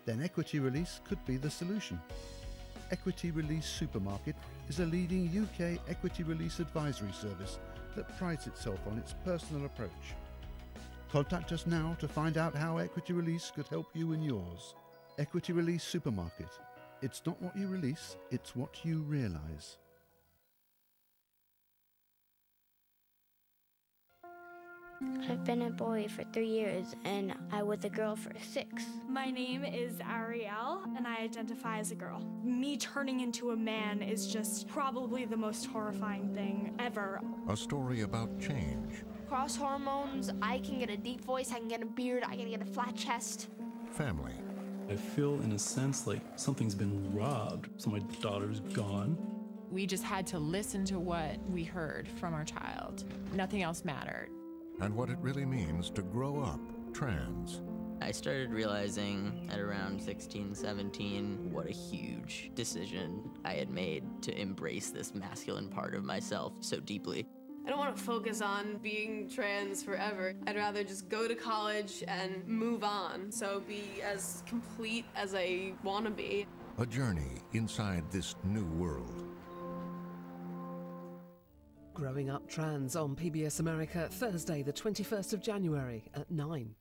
then Equity Release could be the solution. Equity Release Supermarket is a leading UK equity release advisory service that prides itself on its personal approach. Contact us now to find out how Equity Release could help you and yours. Equity Release Supermarket. It's not what you release, it's what you realise. I've been a boy for 3 years and I was a girl for 6. My name is Ariel and I identify as a girl. Me turning into a man is just probably the most horrifying thing ever. A story about change. Cross hormones, I can get a deep voice, I can get a beard, I can get a flat chest. Family. I feel in a sense like something's been robbed, so my daughter's gone. We just had to listen to what we heard from our child. Nothing else mattered. And what it really means to grow up trans. I started realizing at around 16, 17 what a huge decision I had made to embrace this masculine part of myself so deeply. I don't want to focus on being trans forever. I'd rather just go to college and move on, so be as complete as I want to be. A journey inside this new world. Growing Up Trans on PBS America, Thursday the 21st of January at 9.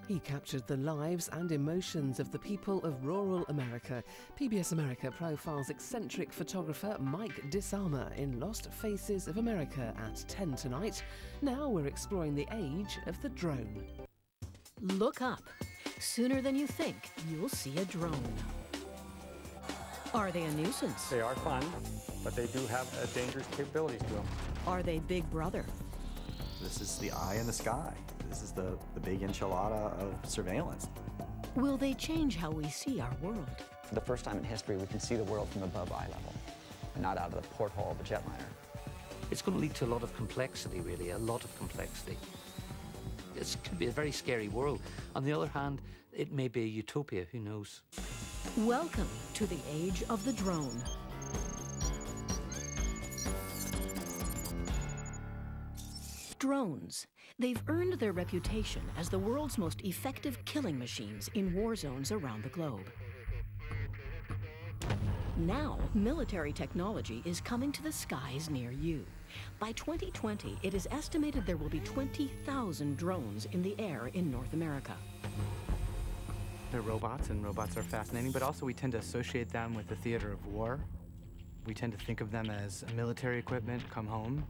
He captured the lives and emotions of the people of rural America. PBS America profiles eccentric photographer Mike Disarmer in Lost Faces of America at 10 tonight. Now we're exploring the age of the drone. Look up. Sooner than you think, you'll see a drone. Are they a nuisance? They are fun, but they do have dangerous capabilities to them. Are they Big Brother? This is the eye in the sky. This is the big enchilada of surveillance. Will they change how we see our world? For the first time in history, we can see the world from above eye level, and not out of the porthole of a jetliner. It's going to lead to a lot of complexity, really, a lot of complexity. It's going to be a very scary world. On the other hand, it may be a utopia, who knows? Welcome to the age of the drone. Drones. They've earned their reputation as the world's most effective killing machines in war zones around the globe. Now, military technology is coming to the skies near you. By 2020, it is estimated there will be 20,000 drones in the air in North America. They're robots, and robots are fascinating, but also we tend to associate them with the theater of war. We tend to think of them as military equipment come home.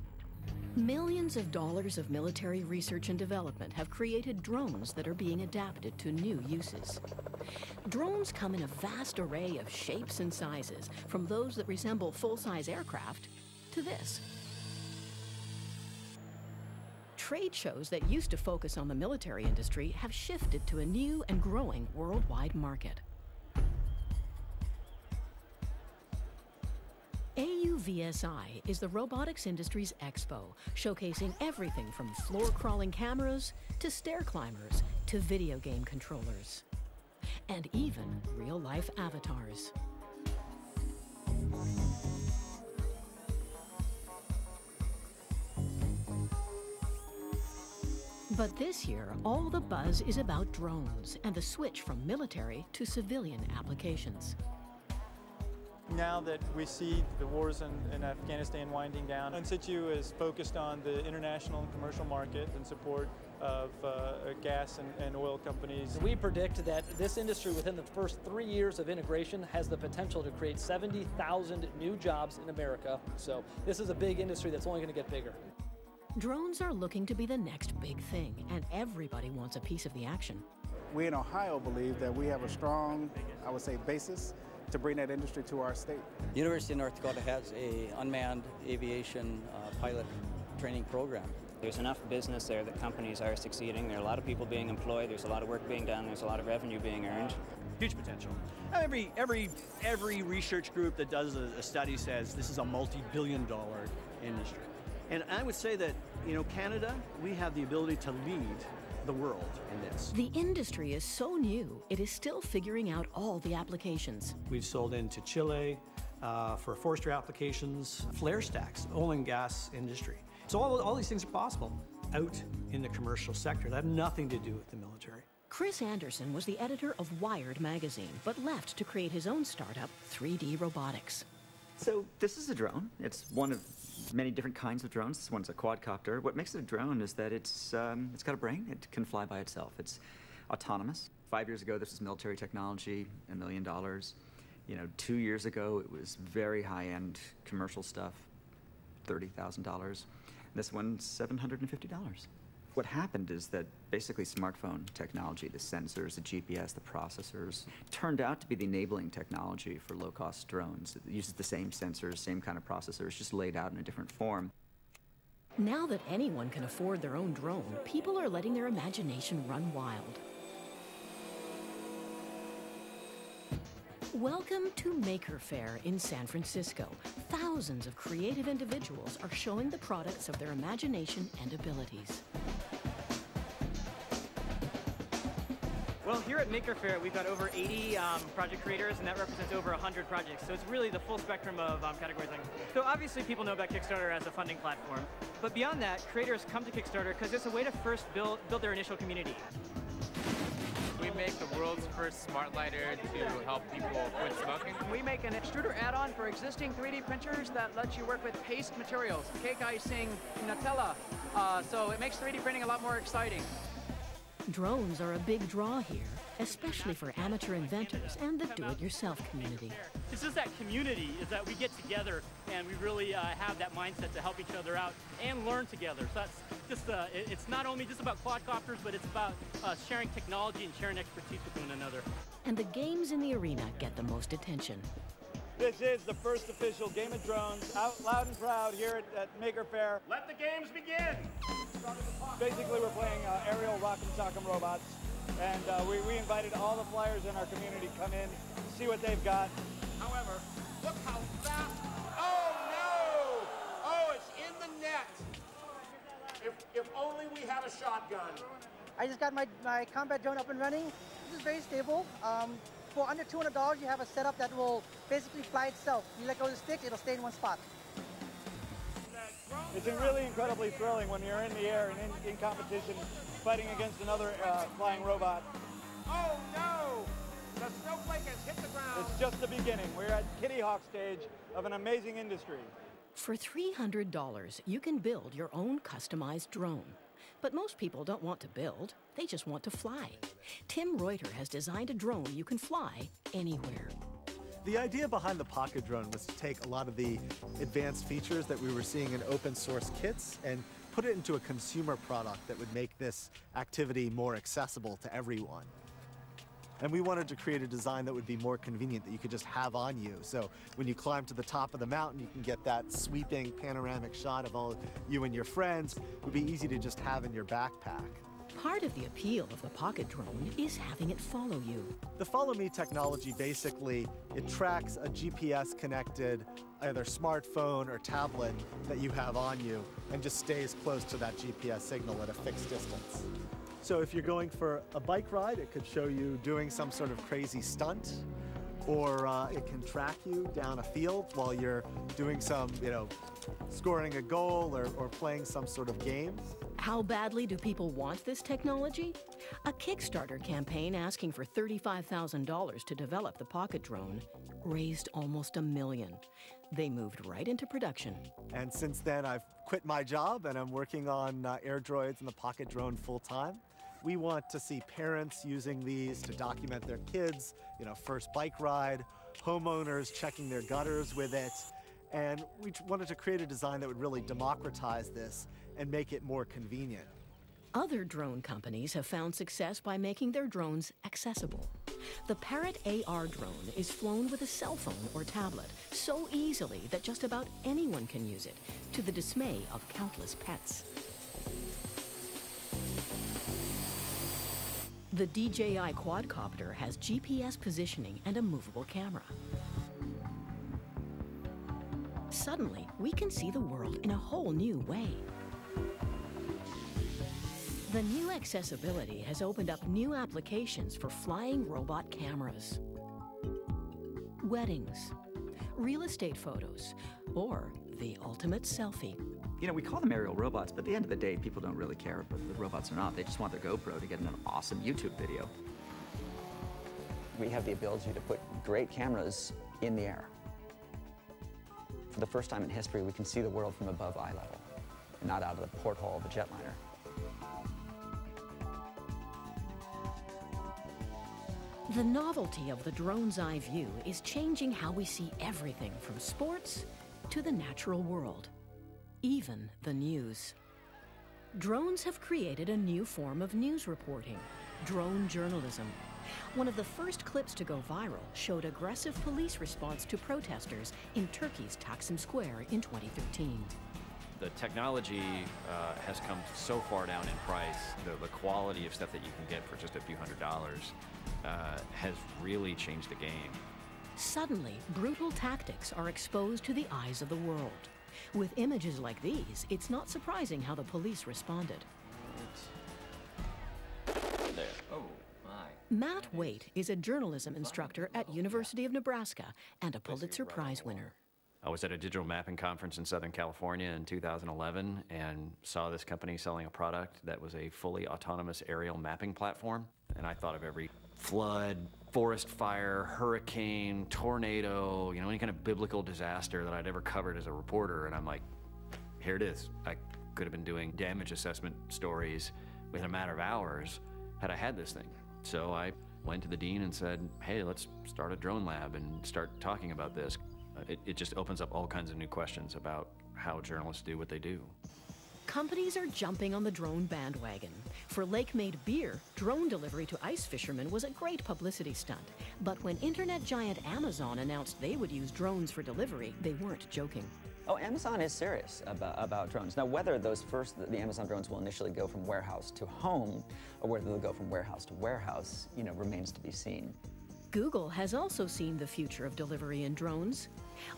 Millions of dollars of military research and development have created drones that are being adapted to new uses. Drones come in a vast array of shapes and sizes, from those that resemble full-size aircraft to this. Trade shows that used to focus on the military industry have shifted to a new and growing worldwide market. AUVSI is the robotics industry's expo, showcasing everything from floor-crawling cameras to stair climbers to video game controllers, and even real-life avatars. But this year, all the buzz is about drones and the switch from military to civilian applications. Now that we see the wars in Afghanistan winding down, In Situ is focused on the international and commercial market in support of gas and oil companies. We predict that this industry within the first 3 years of integration has the potential to create 70,000 new jobs in America. So this is a big industry that's only going to get bigger. Drones are looking to be the next big thing, and everybody wants a piece of the action. We in Ohio believe that we have a strong, I would say, basis to bring that industry to our state. The University of North Dakota has an unmanned aviation pilot training program. There's enough business there that companies are succeeding. There are a lot of people being employed. There's a lot of work being done. There's a lot of revenue being earned. Huge potential. Every research group that does a study says this is a multi-billion-dollar industry. And I would say that, Canada, we have the ability to lead the world in this. The industry is so new, it is still figuring out all the applications. We've sold into Chile, for forestry applications, flare stacks, oil and gas industry. So all these things are possible out in the commercial sector that have nothing to do with the military. Chris Anderson was the editor of Wired magazine, but left to create his own startup, 3D Robotics. So this is a drone. It's one of many different kinds of drones. This one's a quadcopter. What makes it a drone is that it's got a brain. It can fly by itself. It's autonomous. 5 years ago, this was military technology, $1 million. 2 years ago, it was very high-end commercial stuff, $30,000. This one's $750. What happened is that basically smartphone technology, the sensors, the GPS, the processors, turned out to be the enabling technology for low-cost drones. It uses the same sensors, same kind of processors, just laid out in a different form. Now that anyone can afford their own drone, people are letting their imagination run wild. Welcome to Maker Faire in San Francisco. Thousands of creative individuals are showing the products of their imagination and abilities. Well, here at Maker Faire, we've got over 80 project creators, and that represents over 100 projects. So it's really the full spectrum of categories. So obviously people know about Kickstarter as a funding platform. But beyond that, creators come to Kickstarter because it's a way to first build their initial community. We make the world's first smart lighter to help people quit smoking. We make an extruder add-on for existing 3D printers that lets you work with paste materials, cake icing, Nutella. So it makes 3D printing a lot more exciting. Drones are a big draw here, especially for amateur inventors and the do-it-yourself community. It's just that community is that we get together and we really have that mindset to help each other out and learn together. So that's just, it's not only just about quadcopters, but it's about sharing technology and sharing expertise with one another. And the games in the arena get the most attention. This is the first official Game of Drones, out loud and proud here at Maker Faire. Let the games begin! Basically, we're playing aerial rock'em sock'em robots, and we invited all the flyers in our community to come in, see what they've got. However, look how fast... Oh, no! Oh, it's in the net! If only we had a shotgun. I just got my combat drone up and running. This is very stable. For under $200, you have a setup that will basically fly itself. You let go of the stick, it'll stay in one spot. It's really incredibly thrilling when you're in the air and in competition, fighting against another flying robot. Oh no! The snowflake has hit the ground. It's just the beginning. We're at Kitty Hawk stage of an amazing industry. For $300, you can build your own customized drone. But most people don't want to build, they just want to fly. Tim Reuter has designed a drone you can fly anywhere. The idea behind the Pocket Drone was to take a lot of the advanced features that we were seeing in open source kits and put it into a consumer product that would make this activity more accessible to everyone. And we wanted to create a design that would be more convenient, that you could just have on you. So when you climb to the top of the mountain, you can get that sweeping panoramic shot of all you and your friends. It would be easy to just have in your backpack. Part of the appeal of the Pocket Drone is having it follow you. The Follow Me technology, basically, it tracks a GPS-connected either smartphone or tablet that you have on you and just stays close to that GPS signal at a fixed distance. So if you're going for a bike ride, it could show you doing some sort of crazy stunt, or it can track you down a field while you're doing some, scoring a goal or playing some sort of game. How badly do people want this technology? A Kickstarter campaign asking for $35,000 to develop the Pocket Drone raised almost $1 million. They moved right into production. And since then, I've quit my job and I'm working on air droids and the Pocket Drone full-time. We want to see parents using these to document their kids, first bike ride, homeowners checking their gutters with it. And we wanted to create a design that would really democratize this and make it more convenient. Other drone companies have found success by making their drones accessible. The Parrot AR drone is flown with a cell phone or tablet so easily that just about anyone can use it, to the dismay of countless pets. The DJI quadcopter has GPS positioning and a movable camera. Suddenly, we can see the world in a whole new way. The new accessibility has opened up new applications for flying robot cameras. Weddings, real estate photos, or the ultimate selfie. You know, we call them aerial robots, but at the end of the day, people don't really care if the robots or not. They just want their GoPro to get an awesome YouTube video. We have the ability to put great cameras in the air. For the first time in history, we can see the world from above eye level, and not out of the porthole of a jetliner. The novelty of the drone's eye view is changing how we see everything from sports to the natural world, even the news. Drones have created a new form of news reporting, drone journalism. One of the first clips to go viral showed aggressive police response to protesters in Turkey's Taksim Square in 2013. The technology has come so far down in price. The quality of stuff that you can get for just a few $100s has really changed the game. Suddenly, brutal tactics are exposed to the eyes of the world. With images like these, it's not surprising how the police responded. There. Oh, my. Matt Waite is a journalism instructor at University of Nebraska and a Pulitzer Prize winner. I was at a digital mapping conference in Southern California in 2011 and saw this company selling a product that was a fully autonomous aerial mapping platform. And I thought of every flood, forest fire, hurricane, tornado, you know, any kind of biblical disaster that I'd ever covered as a reporter. And I'm like, here it is. I could have been doing damage assessment stories within a matter of hours had I had this thing. So I went to the dean and said, hey, let's start a drone lab and start talking about this. It just opens up all kinds of new questions about how journalists do what they do. Companies are jumping on the drone bandwagon. For Lake-made beer, drone delivery to ice fishermen was a great publicity stunt. But when internet giant Amazon announced they would use drones for delivery, they weren't joking. Oh, Amazon is serious about drones. Now, whether the Amazon drones will initially go from warehouse to home, or whether they'll go from warehouse to warehouse, you know, remains to be seen. Google has also seen the future of delivery in drones.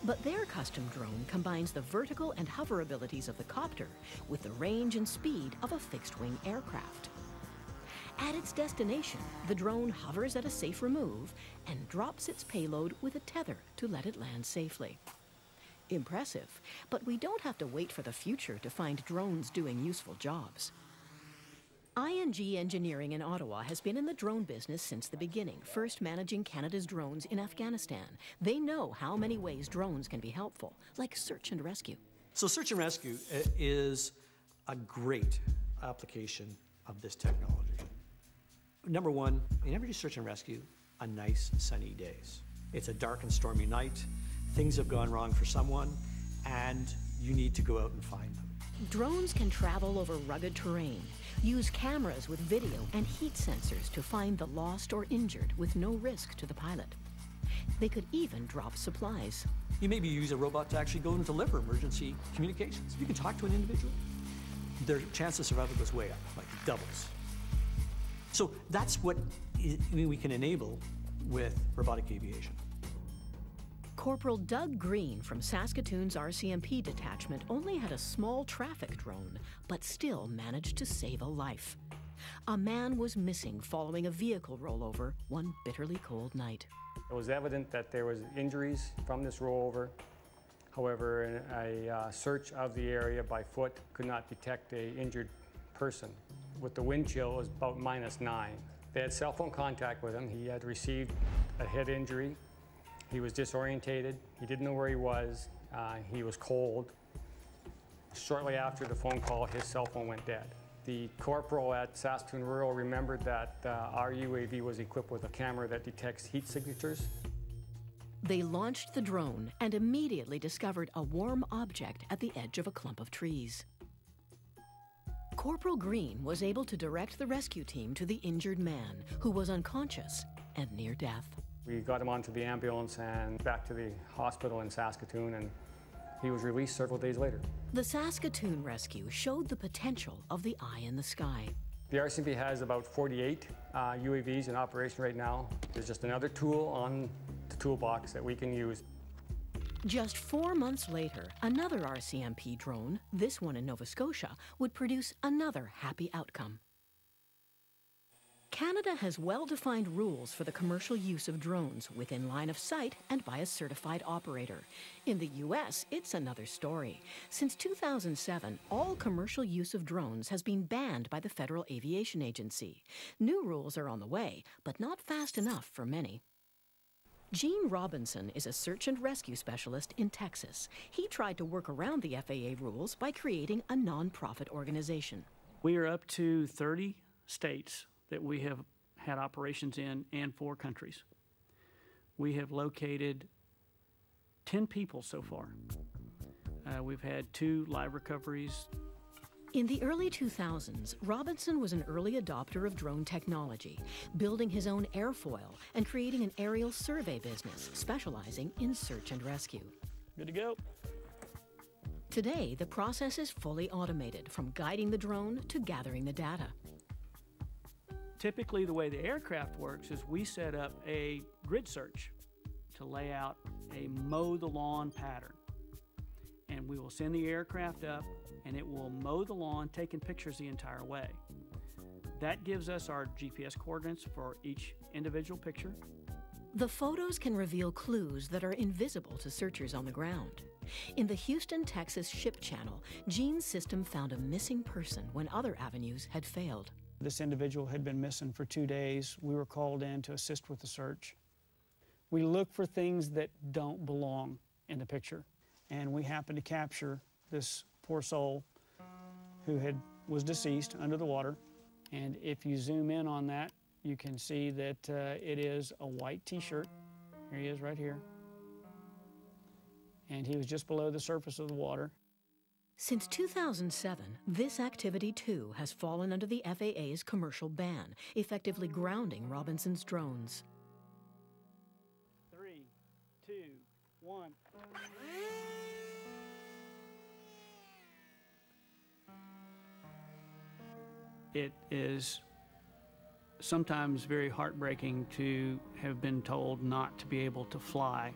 But their custom drone combines the vertical and hover abilities of the copter with the range and speed of a fixed-wing aircraft. At its destination, the drone hovers at a safe remove and drops its payload with a tether to let it land safely. Impressive, but we don't have to wait for the future to find drones doing useful jobs. ING Engineering in Ottawa has been in the drone business since the beginning, first managing Canada's drones in Afghanistan. They know how many ways drones can be helpful, like search and rescue. So search and rescue is a great application of this technology. Number one, you never do search and rescue on nice sunny days. It's a dark and stormy night, things have gone wrong for someone, and you need to go out and find them. Drones can travel over rugged terrain, use cameras with video and heat sensors to find the lost or injured with no risk to the pilot. They could even drop supplies. You maybe use a robot to actually go and deliver emergency communications. You can talk to an individual. Their chance of survival goes way up, like doubles. So that's what we can enable with robotic aviation. Corporal Doug Green from Saskatoon's RCMP detachment only had a small traffic drone, but still managed to save a life. A man was missing following a vehicle rollover one bitterly cold night. It was evident that there was injuries from this rollover. However, a search of the area by foot could not detect an injured person. With the wind chill, it was about -9. They had cell phone contact with him. He had received a head injury. He was disorientated. He didn't know where he was. He was cold. Shortly after the phone call, his cell phone went dead. The corporal at Saskatoon Rural remembered that our UAV was equipped with a camera that detects heat signatures. They launched the drone and immediately discovered a warm object at the edge of a clump of trees. Corporal Green was able to direct the rescue team to the injured man, who was unconscious and near death. We got him onto the ambulance and back to the hospital in Saskatoon, and he was released several days later. The Saskatoon rescue showed the potential of the eye in the sky. The RCMP has about 48 UAVs in operation right now. There's just another tool on the toolbox that we can use. Just 4 months later, another RCMP drone, this one in Nova Scotia, would produce another happy outcome. Canada has well-defined rules for the commercial use of drones within line of sight and by a certified operator. In the U.S., it's another story. Since 2007, all commercial use of drones has been banned by the Federal Aviation Agency. New rules are on the way, but not fast enough for many. Gene Robinson is a search and rescue specialist in Texas. He tried to work around the FAA rules by creating a nonprofit organization. We are up to 30 states that we have had operations in and 4 countries. We have located 10 people so far. We've had 2 live recoveries. In the early 2000s, Robinson was an early adopter of drone technology, building his own airfoil and creating an aerial survey business specializing in search and rescue. Good to go. Today, the process is fully automated, from guiding the drone to gathering the data. Typically, the way the aircraft works is we set up a grid search to lay out a mow the lawn pattern. And we will send the aircraft up, and it will mow the lawn, taking pictures the entire way. That gives us our GPS coordinates for each individual picture. The photos can reveal clues that are invisible to searchers on the ground. In the Houston, Texas ship channel, Gene's system found a missing person when other avenues had failed. This individual had been missing for 2 days. We were called in to assist with the search. We look for things that don't belong in the picture, and we happened to capture this poor soul who was deceased under the water. And if you zoom in on that, you can see that it is a white t-shirt. Here he is right here. And he was just below the surface of the water. Since 2007, this activity too has fallen under the FAA's commercial ban, effectively grounding Robinson's drones. 3, 2, 1. It is sometimes very heartbreaking to have been told not to be able to fly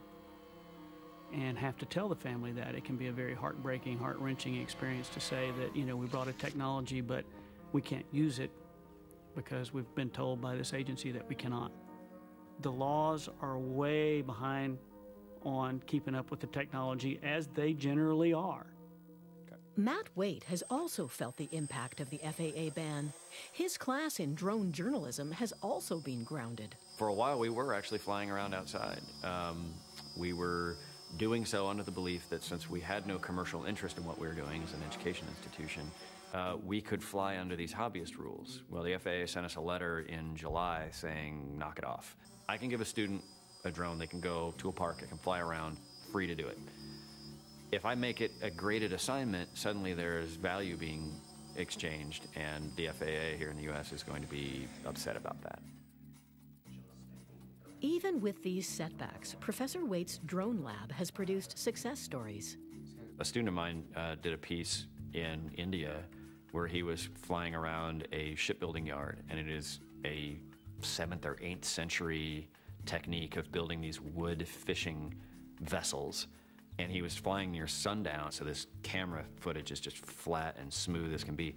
and have to tell the family that. It can be a very heartbreaking, heart-wrenching experience to say that, you know, we brought a technology, but we can't use it because we've been told by this agency that we cannot. The laws are way behind on keeping up with the technology, as they generally are. Matt Waite has also felt the impact of the FAA ban. His class in drone journalism has also been grounded. For a while, we were actually flying around outside. We were doing so under the belief that since we had no commercial interest in what we were doing as an education institution, we could fly under these hobbyist rules. Well, the FAA sent us a letter in July saying, knock it off. I can give a student a drone, they can go to a park, it can fly around, free to do it. If I make it a graded assignment, suddenly there's value being exchanged, and the FAA here in the U.S. is going to be upset about that. Even with these setbacks, Professor Waite's drone lab has produced success stories. A student of mine did a piece in India where he was flying around a shipbuilding yard, and it is a 7th or 8th century technique of building these wood fishing vessels. And he was flying near sundown, so this camera footage is just flat and smooth as can be.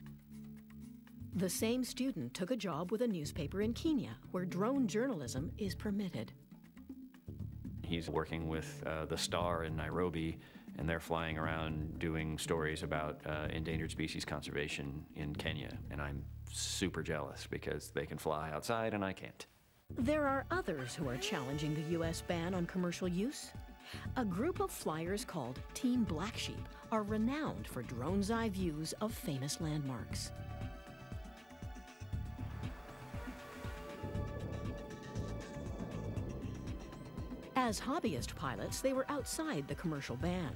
The same student took a job with a newspaper in Kenya, where drone journalism is permitted. He's working with The Star in Nairobi, and they're flying around doing stories about endangered species conservation in Kenya. And I'm super jealous because they can fly outside and I can't. There are others who are challenging the U.S. ban on commercial use. A group of flyers called Team Black Sheep are renowned for drone's eye views of famous landmarks. As hobbyist pilots, they were outside the commercial ban.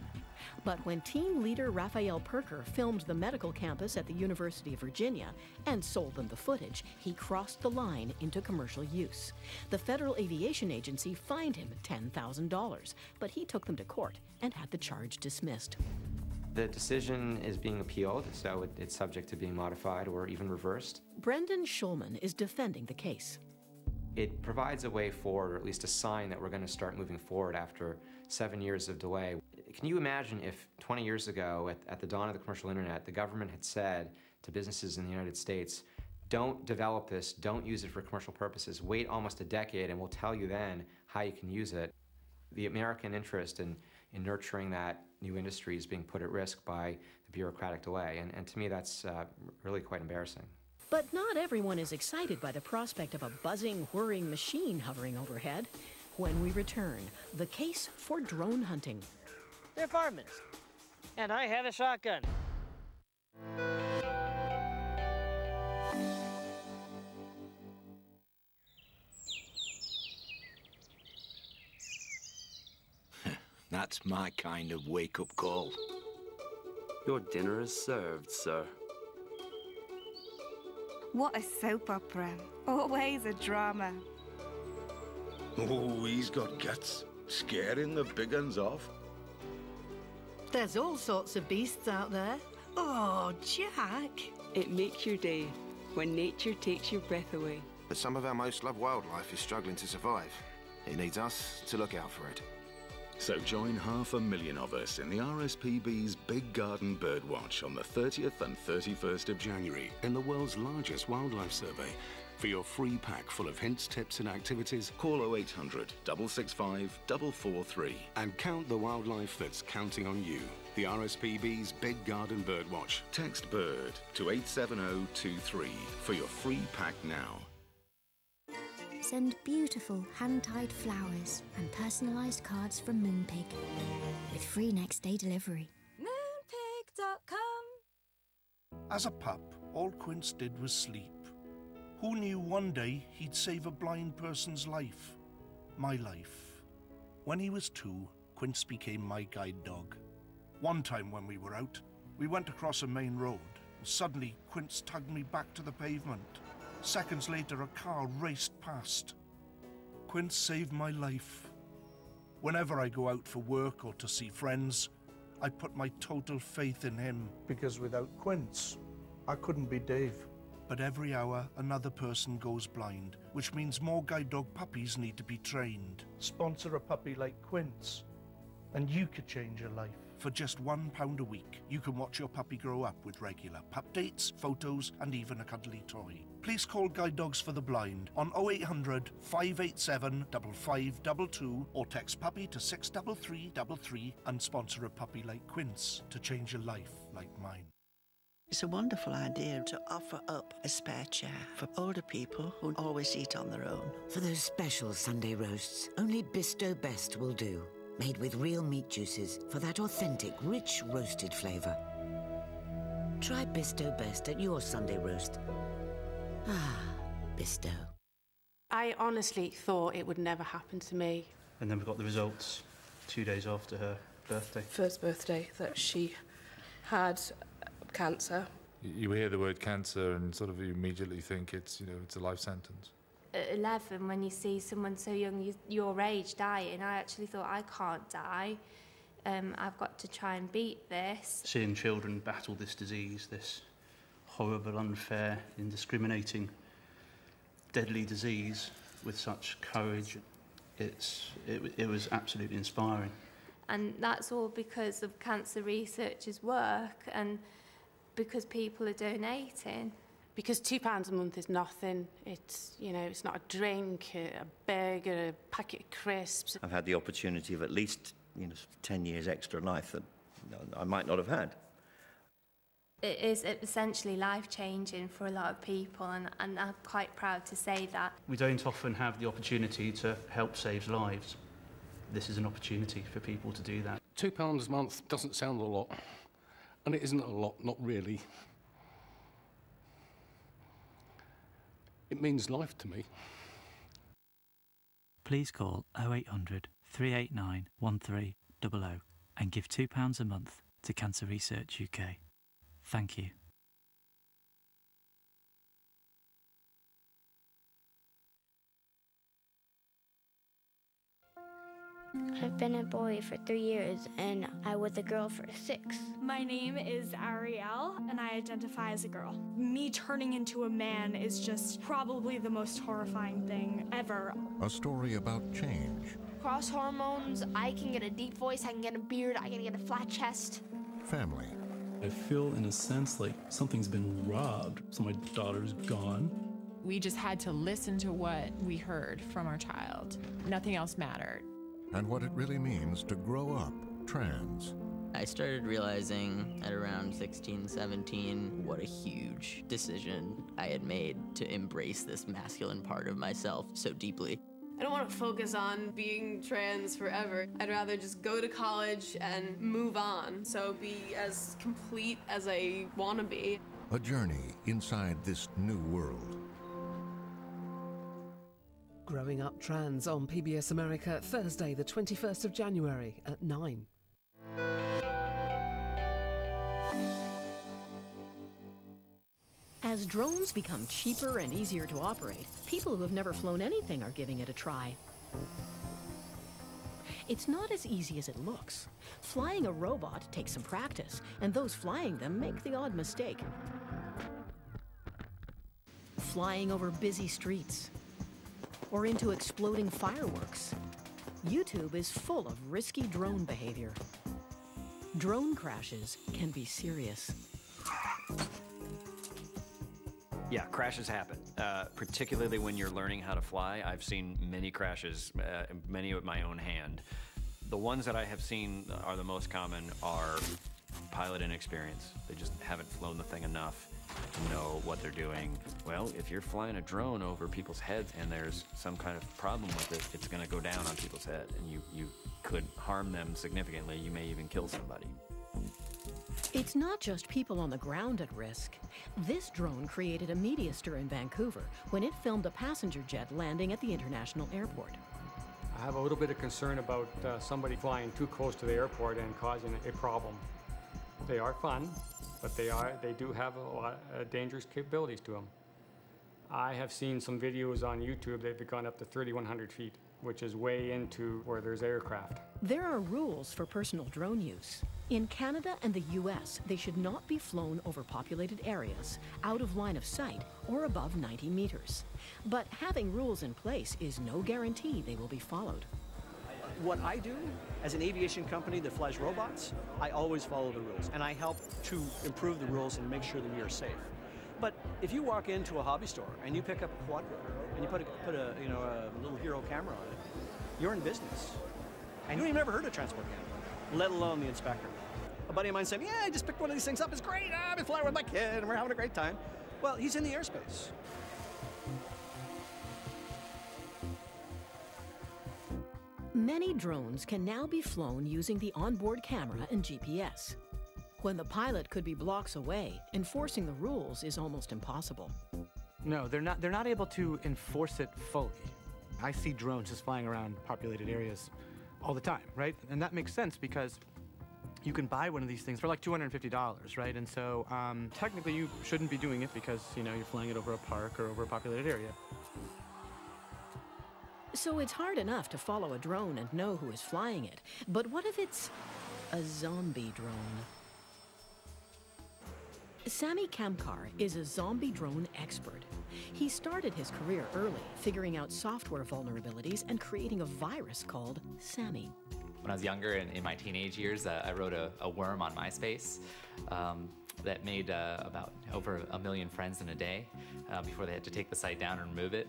But when team leader Raphael Perker filmed the medical campus at the University of Virginia and sold them the footage, he crossed the line into commercial use. The Federal Aviation Agency fined him $10,000, but he took them to court and had the charge dismissed. The decision is being appealed, so it's subject to being modified or even reversed. Brendan Schulman is defending the case. It provides a way forward, or at least a sign that we're going to start moving forward after 7 years of delay. Can you imagine if 20 years ago, at the dawn of the commercial internet, the government had said to businesses in the United States, Don't develop this, don't use it for commercial purposes. Wait almost a decade and we'll tell you then how you can use it. The American interest in nurturing that new industry is being put at risk by the bureaucratic delay, and to me that's really quite embarrassing. But not everyone is excited by the prospect of a buzzing, whirring machine hovering overhead. When we return, the case for drone hunting. They're firemen, and I have a shotgun. That's my kind of wake-up call. Your dinner is served, sir. What a soap opera. Always a drama. Oh, he's got guts. Scaring the big uns off. There's all sorts of beasts out there. Oh, Jack. It makes your day when nature takes your breath away. But some of our most loved wildlife is struggling to survive. It needs us to look out for it. So join 500,000 of us in the RSPB's Big Garden Birdwatch on the 30th and 31st of January in the world's largest wildlife survey. For your free pack full of hints, tips and activities, call 0800 665 443 and count the wildlife that's counting on you. The RSPB's Big Garden Birdwatch. Text BIRD to 87023 for your free pack now. Send beautiful hand-tied flowers and personalised cards from Moonpig with free next-day delivery. Moonpig.com. As a pup, all Quince did was sleep. Who knew one day he'd save a blind person's life? My life. When he was 2, Quince became my guide dog. One time when we were out, we went across a main road. Suddenly, Quince tugged me back to the pavement. Seconds later, a car raced past. Quince saved my life. Whenever I go out for work or to see friends, I put my total faith in him. Because without Quince, I couldn't be Dave. But every hour, another person goes blind, which means more guide dog puppies need to be trained. Sponsor a puppy like Quince, and you could change your life. For just £1 a week, you can watch your puppy grow up with regular pup dates, photos, and even a cuddly toy. Please call Guide Dogs for the Blind on 0800 587 5522 or text puppy to 63333 and sponsor a puppy like Quince to change a life like mine. It's a wonderful idea to offer up a spare chair for older people who always eat on their own. For those special Sunday roasts, only Bisto Best will do. Made with real meat juices for that authentic, rich, roasted flavour. Try Bisto Best at your Sunday roast. Ah, Bisto. I honestly thought it would never happen to me. And then we got the results 2 days after her birthday. First birthday that she had cancer. You hear the word cancer and sort of you immediately think it's, it's a life sentence. At 11, when you see someone so young, your age, dying, I actually thought, I can't die. I've got to try and beat this. Seeing children battle this disease, this horrible, unfair, indiscriminating, deadly disease with such courage, it was absolutely inspiring. And that's all because of cancer researchers' work and because people are donating. Because £2 a month is nothing. It's, it's not a drink, a burger, a packet of crisps. I've had the opportunity of at least, 10 years extra life that I might not have had. It is essentially life-changing for a lot of people, and I'm quite proud to say that. We don't often have the opportunity to help save lives. This is an opportunity for people to do that. £2 a month doesn't sound a lot, and it isn't a lot, not really. It means life to me. Please call 0800 389 1300 and give £2 a month to Cancer Research UK. Thank you. I've been a boy for 3 years and I was a girl for 6. My name is Ariel and I identify as a girl. Me turning into a man is just probably the most horrifying thing ever. A story about change. Cross hormones, I can get a deep voice, I can get a beard, I can get a flat chest. Family. I feel, in a sense, like something's been robbed, so my daughter's gone. We just had to listen to what we heard from our child. Nothing else mattered. And what it really means to grow up trans. I started realizing at around 16, 17, what a huge decision I had made to embrace this masculine part of myself so deeply. I don't want to focus on being trans forever. I'd rather just go to college and move on, so be as complete as I want to be. A journey inside this new world. Growing Up Trans on PBS America, Thursday, the 21st of January at 9. As drones become cheaper and easier to operate, people who have never flown anything are giving it a try. It's not as easy as it looks. Flying a robot takes some practice, and those flying them make the odd mistake. Flying over busy streets, or into exploding fireworks. YouTube is full of risky drone behavior. Drone crashes can be serious. Yeah, crashes happen, particularly when you're learning how to fly. I've seen many crashes, many with my own hand. The ones that I have seen are the most common are pilot inexperience. They just haven't flown the thing enough to know what they're doing. Well, if you're flying a drone over people's heads and there's some kind of problem with it, it's gonna go down on people's head and you could harm them significantly. You may even kill somebody. It's not just people on the ground at risk. This drone created a media stir in Vancouver when it filmed a passenger jet landing at the international airport. I have a little bit of concern about somebody flying too close to the airport and causing a problem. They are fun, but they do have a lot of dangerous capabilities to them. I have seen some videos on YouTube that have gone up to 3,100 feet, which is way into where there's aircraft. There are rules for personal drone use. In Canada and the US, they should not be flown over populated areas, out of line of sight, or above 90 meters. But having rules in place is no guarantee they will be followed. What I do as an aviation company that flies robots, I always follow the rules, and I help to improve the rules and make sure that we are safe. But if you walk into a hobby store and you pick up a quadruped and you put a little Hero camera on it, you're in business. And you ain't never heard of transport camera, let alone the inspector. A buddy of mine said, yeah, I just picked one of these things up, it's great, I've been flying with my kid and we're having a great time. Well, he's in the airspace. Many drones can now be flown using the onboard camera and GPS. When the pilot could be blocks away, enforcing the rules is almost impossible. No, they're not able to enforce it fully. I see drones just flying around populated areas all the time, right? And that makes sense because you can buy one of these things for like $250, right? And so technically you shouldn't be doing it because, you're flying it over a park or over a populated area. So it's hard enough to follow a drone and know who is flying it. But what if it's a zombie drone? Sami Kamkar is a zombie drone expert. He started his career early, figuring out software vulnerabilities and creating a virus called Sami. When I was younger, in my teenage years, I wrote a worm on MySpace that made about over 1 million friends in a day before they had to take the site down and remove it.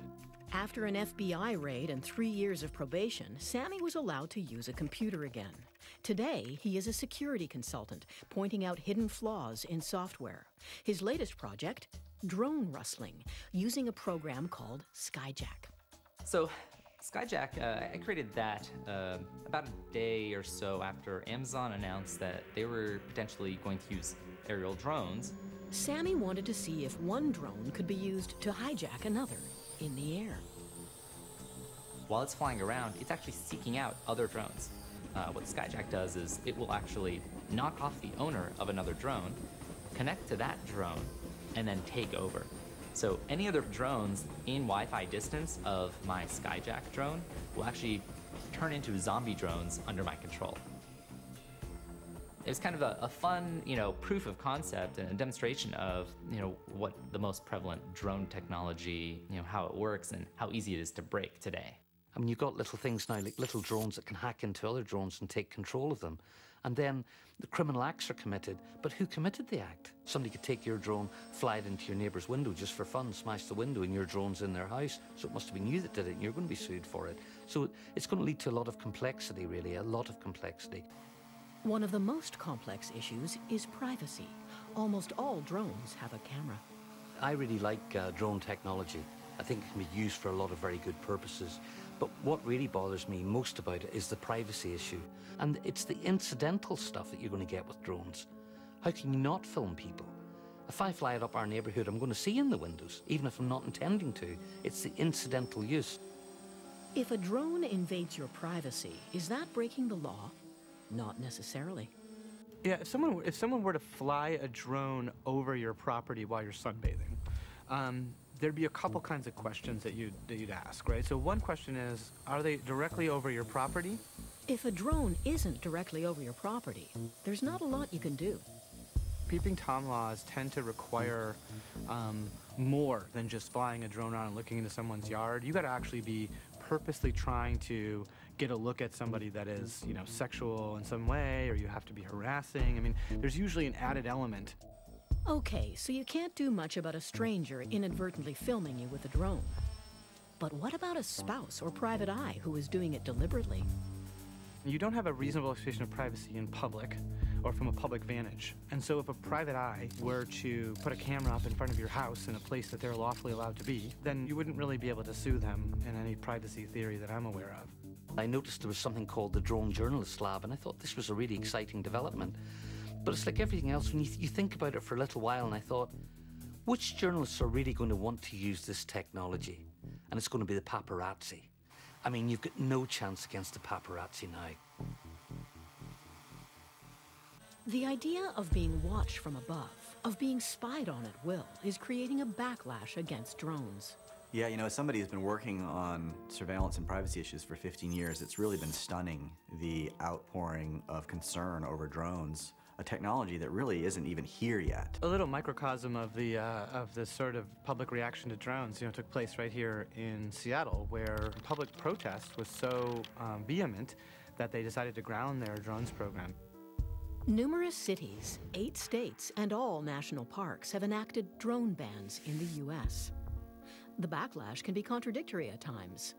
After an FBI raid and 3 years of probation, Sami was allowed to use a computer again. Today, he is a security consultant, pointing out hidden flaws in software. His latest project, drone rustling, using a program called Skyjack. So Skyjack, I created that about a day or so after Amazon announced that they were potentially going to use aerial drones. Sami wanted to see if one drone could be used to hijack another in the air. While it's flying around, it's actually seeking out other drones. What Skyjack does is it will actually knock off the owner of another drone, connect to that drone, and then take over. So any other drones in Wi-Fi distance of my Skyjack drone will actually turn into zombie drones under my control. It was kind of a fun, proof of concept and a demonstration of, what the most prevalent drone technology, how it works and how easy it is to break today. I mean, you've got little things now, like little drones that can hack into other drones and take control of them. And then the criminal acts are committed, but who committed the act? Somebody could take your drone, fly it into your neighbour's window just for fun, smash the window, and your drone's in their house. So it must have been you that did it, and you're going to be sued for it. So it's going to lead to a lot of complexity, really, a lot of complexity. One of the most complex issues is privacy. Almost all drones have a camera. I really like drone technology. I think it can be used for a lot of very good purposes. But what really bothers me most about it is the privacy issue. And it's the incidental stuff that you're going to get with drones. How can you not film people? If I fly it up our neighbourhood, I'm going to see in the windows, even if I'm not intending to. It's the incidental use. If a drone invades your privacy, is that breaking the law? Not necessarily. Yeah, if someone were to fly a drone over your property while you're sunbathing, there'd be a couple kinds of questions that you'd ask, right? So one question is, are they directly over your property? If a drone isn't directly over your property, there's not a lot you can do. Peeping Tom laws tend to require more than just flying a drone around and looking into someone's yard. You got to actually be purposely trying to get a look at somebody that is, you know, sexual in some way, or you have to be harassing. I mean, there's usually an added element. Okay, so you can't do much about a stranger inadvertently filming you with a drone. But what about a spouse or private eye who is doing it deliberately? You don't have a reasonable expectation of privacy in public or from a public vantage. And so if a private eye were to put a camera up in front of your house in a place that they're lawfully allowed to be, then you wouldn't really be able to sue them in any privacy theory that I'm aware of. I noticed there was something called the Drone Journalist Lab, and I thought this was a really exciting development. But it's like everything else, when you think about it for a little while, and I thought, which journalists are really going to want to use this technology? And it's going to be the paparazzi. I mean, you've got no chance against the paparazzi now. The idea of being watched from above, of being spied on at will, is creating a backlash against drones. Yeah, you know, as somebody who's been working on surveillance and privacy issues for 15 years, it's really been stunning, the outpouring of concern over drones, a technology that really isn't even here yet. A little microcosm of the sort of public reaction to drones, you know, took place right here in Seattle, where public protest was so vehement that they decided to ground their drones program. Numerous cities, 8 states, and all national parks have enacted drone bans in the U.S. The backlash can be contradictory at times.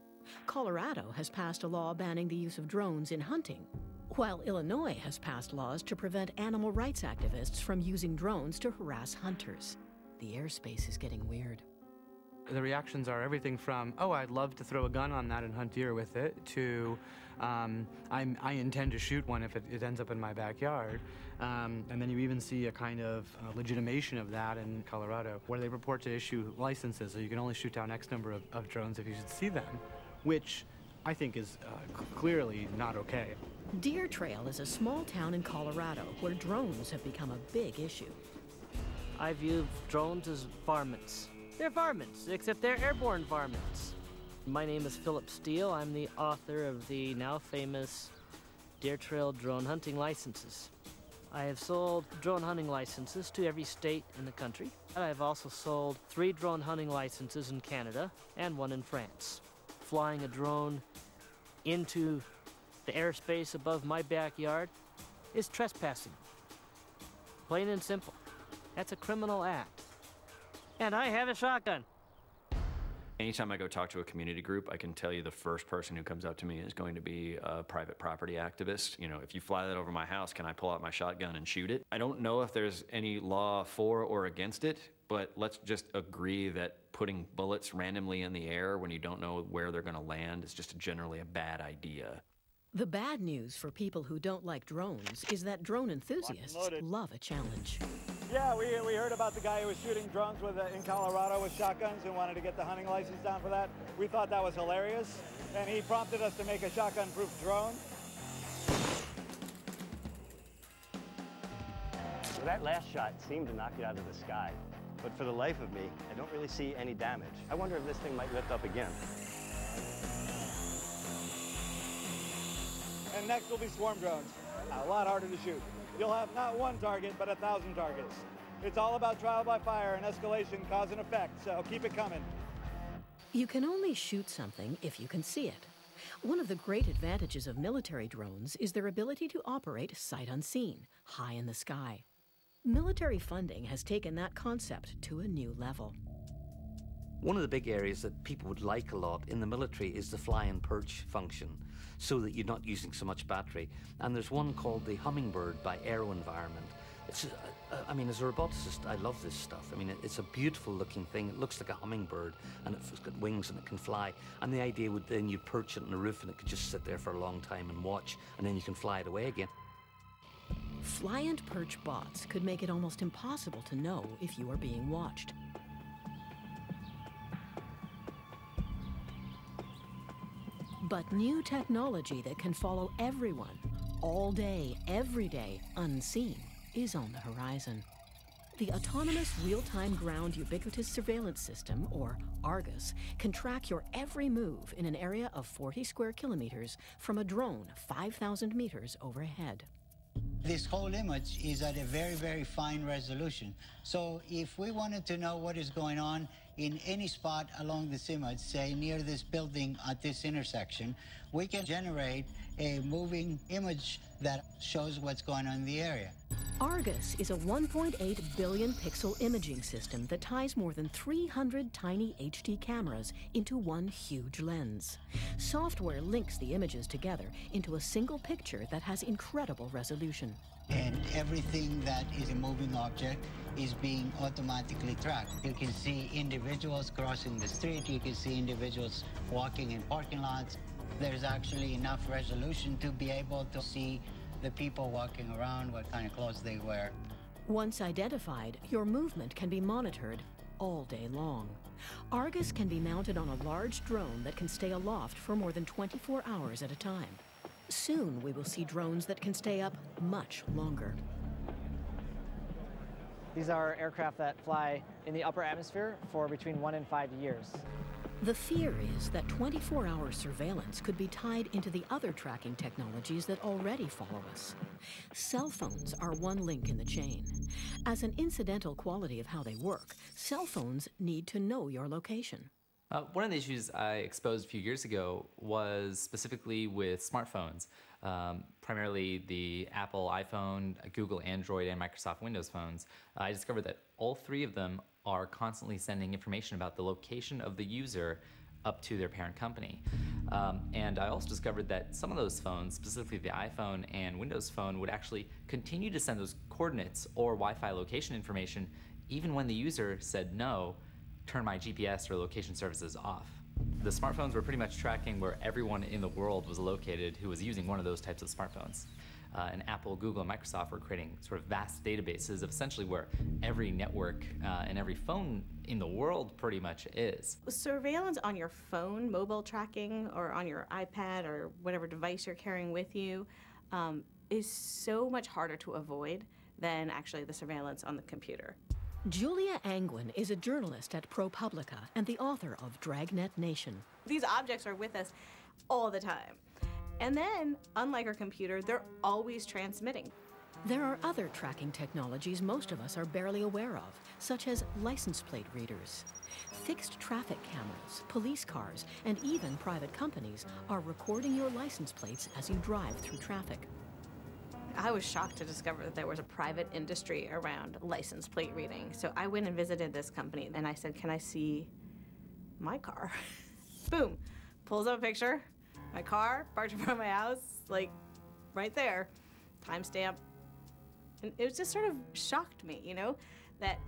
Colorado has passed a law banning the use of drones in hunting, while Illinois has passed laws to prevent animal rights activists from using drones to harass hunters. The airspace is getting weird. The reactions are everything from, oh, I'd love to throw a gun on that and hunt deer with it, to I intend to shoot one if it ends up in my backyard. And then you even see a kind of legitimation of that in Colorado, where they purport to issue licenses so you can only shoot down X number of drones if you should see them, which I think is clearly not okay. Deer Trail is a small town in Colorado where drones have become a big issue. I view drones as varmints. They're varmints, except they're airborne varmints. My name is Philip Steele. I'm the author of the now famous Deer Trail drone hunting licenses. I have sold drone hunting licenses to every state in the country. I've also sold 3 drone hunting licenses in Canada and 1 in France. Flying a drone into the airspace above my backyard is trespassing. Plain and simple. That's a criminal act. And I have a shotgun. Anytime I go talk to a community group, I can tell you the first person who comes up to me is going to be a private property activist. You know, if you fly that over my house, can I pull out my shotgun and shoot it? I don't know if there's any law for or against it, but let's just agree that putting bullets randomly in the air when you don't know where they're going to land is just generally a bad idea. The bad news for people who don't like drones is that drone enthusiasts love a challenge. Yeah, we heard about the guy who was shooting drones in Colorado with shotguns and wanted to get the hunting license down for that. We thought that was hilarious, and he prompted us to make a shotgun-proof drone. Well, that last shot seemed to knock it out of the sky, but for the life of me, I don't really see any damage. I wonder if this thing might lift up again. And next will be swarm drones. A lot harder to shoot. You'll have not 1 target, but 1,000 targets. It's all about trial by fire and escalation, cause and effect, so keep it coming. You can only shoot something if you can see it. One of the great advantages of military drones is their ability to operate sight unseen, high in the sky. Military funding has taken that concept to a new level. One of the big areas that people would like a lot in the military is the fly and perch function, so that you're not using so much battery. And there's one called the Hummingbird by AeroEnvironment. It's, I mean, as a roboticist, I love this stuff. I mean, it's a beautiful looking thing. It looks like a hummingbird, and it's got wings and it can fly. And the idea would then you'd perch it on the roof and it could just sit there for a long time and watch, and then you can fly it away again. Fly and perch bots could make it almost impossible to know if you are being watched. But new technology that can follow everyone, all day, every day, unseen, is on the horizon. The Autonomous Real-Time Ground Ubiquitous Surveillance System, or ARGUS, can track your every move in an area of 40 square kilometers from a drone 5,000 meters overhead. This whole image is at a very, very fine resolution. So if we wanted to know what is going on in any spot along this image, say near this building at this intersection, we can generate a moving image that shows what's going on in the area. ARGUS is a 1.8 billion pixel imaging system that ties more than 300 tiny HD cameras into one huge lens. Software links the images together into a single picture that has incredible resolution. And everything that is a moving object is being automatically tracked. You can see individuals crossing the street, you can see individuals walking in parking lots. There's actually enough resolution to be able to see the people walking around, what kind of clothes they wear. Once identified, your movement can be monitored all day long. ARGUS can be mounted on a large drone that can stay aloft for more than 24 hours at a time. Soon we will see drones that can stay up much longer. These are aircraft that fly in the upper atmosphere for between 1 and 5 years. The fear is that 24-hour surveillance could be tied into the other tracking technologies that already follow us. Cell phones are one link in the chain. As an incidental quality of how they work, cell phones need to know your location. One of the issues I exposed a few years ago was specifically with smartphones, primarily the Apple iPhone, Google Android, and Microsoft Windows phones. I discovered that all three of them are constantly sending information about the location of the user up to their parent company. And I also discovered that some of those phones, specifically the iPhone and Windows Phone, would actually continue to send those coordinates or Wi-Fi location information even when the user said no, turn my GPS or location services off. The smartphones were pretty much tracking where everyone in the world was located who was using one of those types of smartphones. And Apple, Google, and Microsoft were creating sort of vast databases of essentially where every network and every phone in the world pretty much is. Surveillance on your phone, mobile tracking, or on your iPad or whatever device you're carrying with you is so much harder to avoid than actually the surveillance on the computer. Julia Angwin is a journalist at ProPublica and the author of Dragnet Nation. These objects are with us all the time. And then, unlike our computer, they're always transmitting. There are other tracking technologies most of us are barely aware of, such as license plate readers. Fixed traffic cameras, police cars, and even private companies are recording your license plates as you drive through traffic. I was shocked to discover that there was a private industry around license plate reading. So I went and visited this company and I said, can I see my car? Boom, pulls up a picture, my car, parked in front of my house, like right there, timestamp. And it just sort of shocked me, you know, that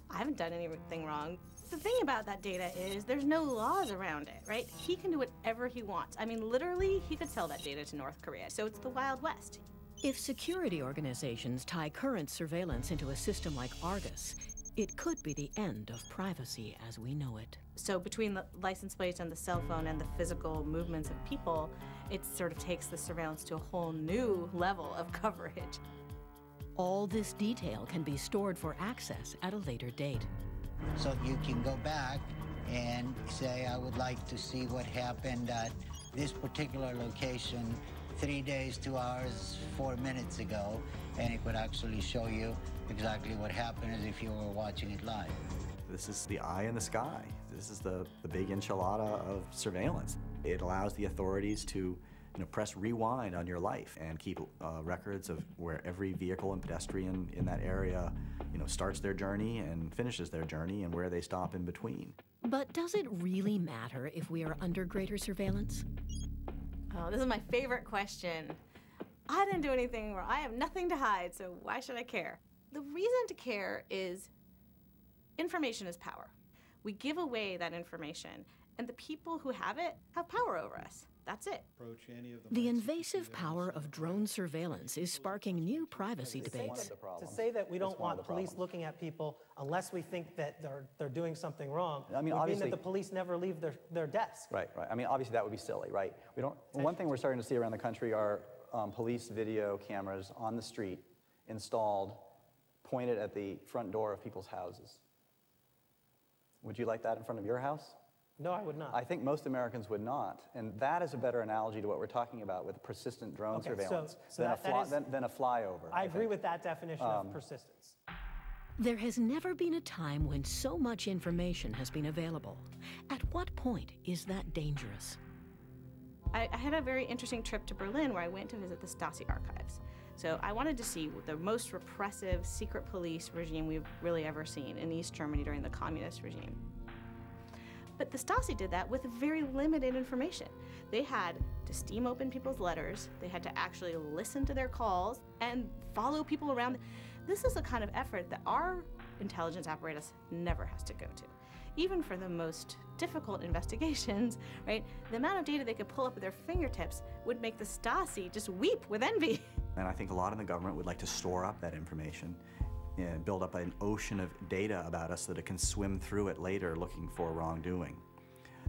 I haven't done anything wrong. The thing about that data is there's no laws around it, right? He can do whatever he wants. I mean, literally, he could sell that data to North Korea. So it's the Wild West. If security organizations tie current surveillance into a system like ARGUS, it could be the end of privacy as we know it. So between the license plates and the cell phone and the physical movements of people, it sort of takes the surveillance to a whole new level of coverage. All this detail can be stored for access at a later date. So you can go back and say, I would like to see what happened at this particular location 3 days, 2 hours, 4 minutes ago, and it would actually show you exactly what happened as if you were watching it live. This is the eye in the sky. This is the big enchilada of surveillance. It allows the authorities to press rewind on your life and keep records of where every vehicle and pedestrian in that area starts their journey and finishes their journey and where they stop in between. But does it really matter if we are under greater surveillance? Oh, this is my favorite question. I didn't do anything wrong. I have nothing to hide, so why should I care? The reason to care is information is power. We give away that information, and the people who have it have power over us. That's it. The invasive power of drone surveillance is sparking new privacy debates. To say that we don't want police looking at people unless we think that they're doing something wrong would mean that the police never leave their desk. Right. I mean, obviously that would be silly, right? One thing we're starting to see around the country are police video cameras on the street installed, pointed at the front door of people's houses. Would you like that in front of your house? No, I would not. I think most Americans would not. And that is a better analogy to what we're talking about with persistent drone surveillance than a flyover. I agree with that definition of persistence. There has never been a time when so much information has been available. At what point is that dangerous? I had a very interesting trip to Berlin where I went to visit the Stasi archives. So I wanted to see the most repressive secret police regime we've really ever seen in East Germany during the communist regime. But the Stasi did that with very limited information. They had to steam open people's letters, they had to actually listen to their calls, and follow people around. This is the kind of effort that our intelligence apparatus never has to go to. Even for the most difficult investigations, right? The amount of data they could pull up with their fingertips would make the Stasi just weep with envy. And I think a lot of the government would like to store up that information and build up an ocean of data about us so that it can swim through it later looking for wrongdoing.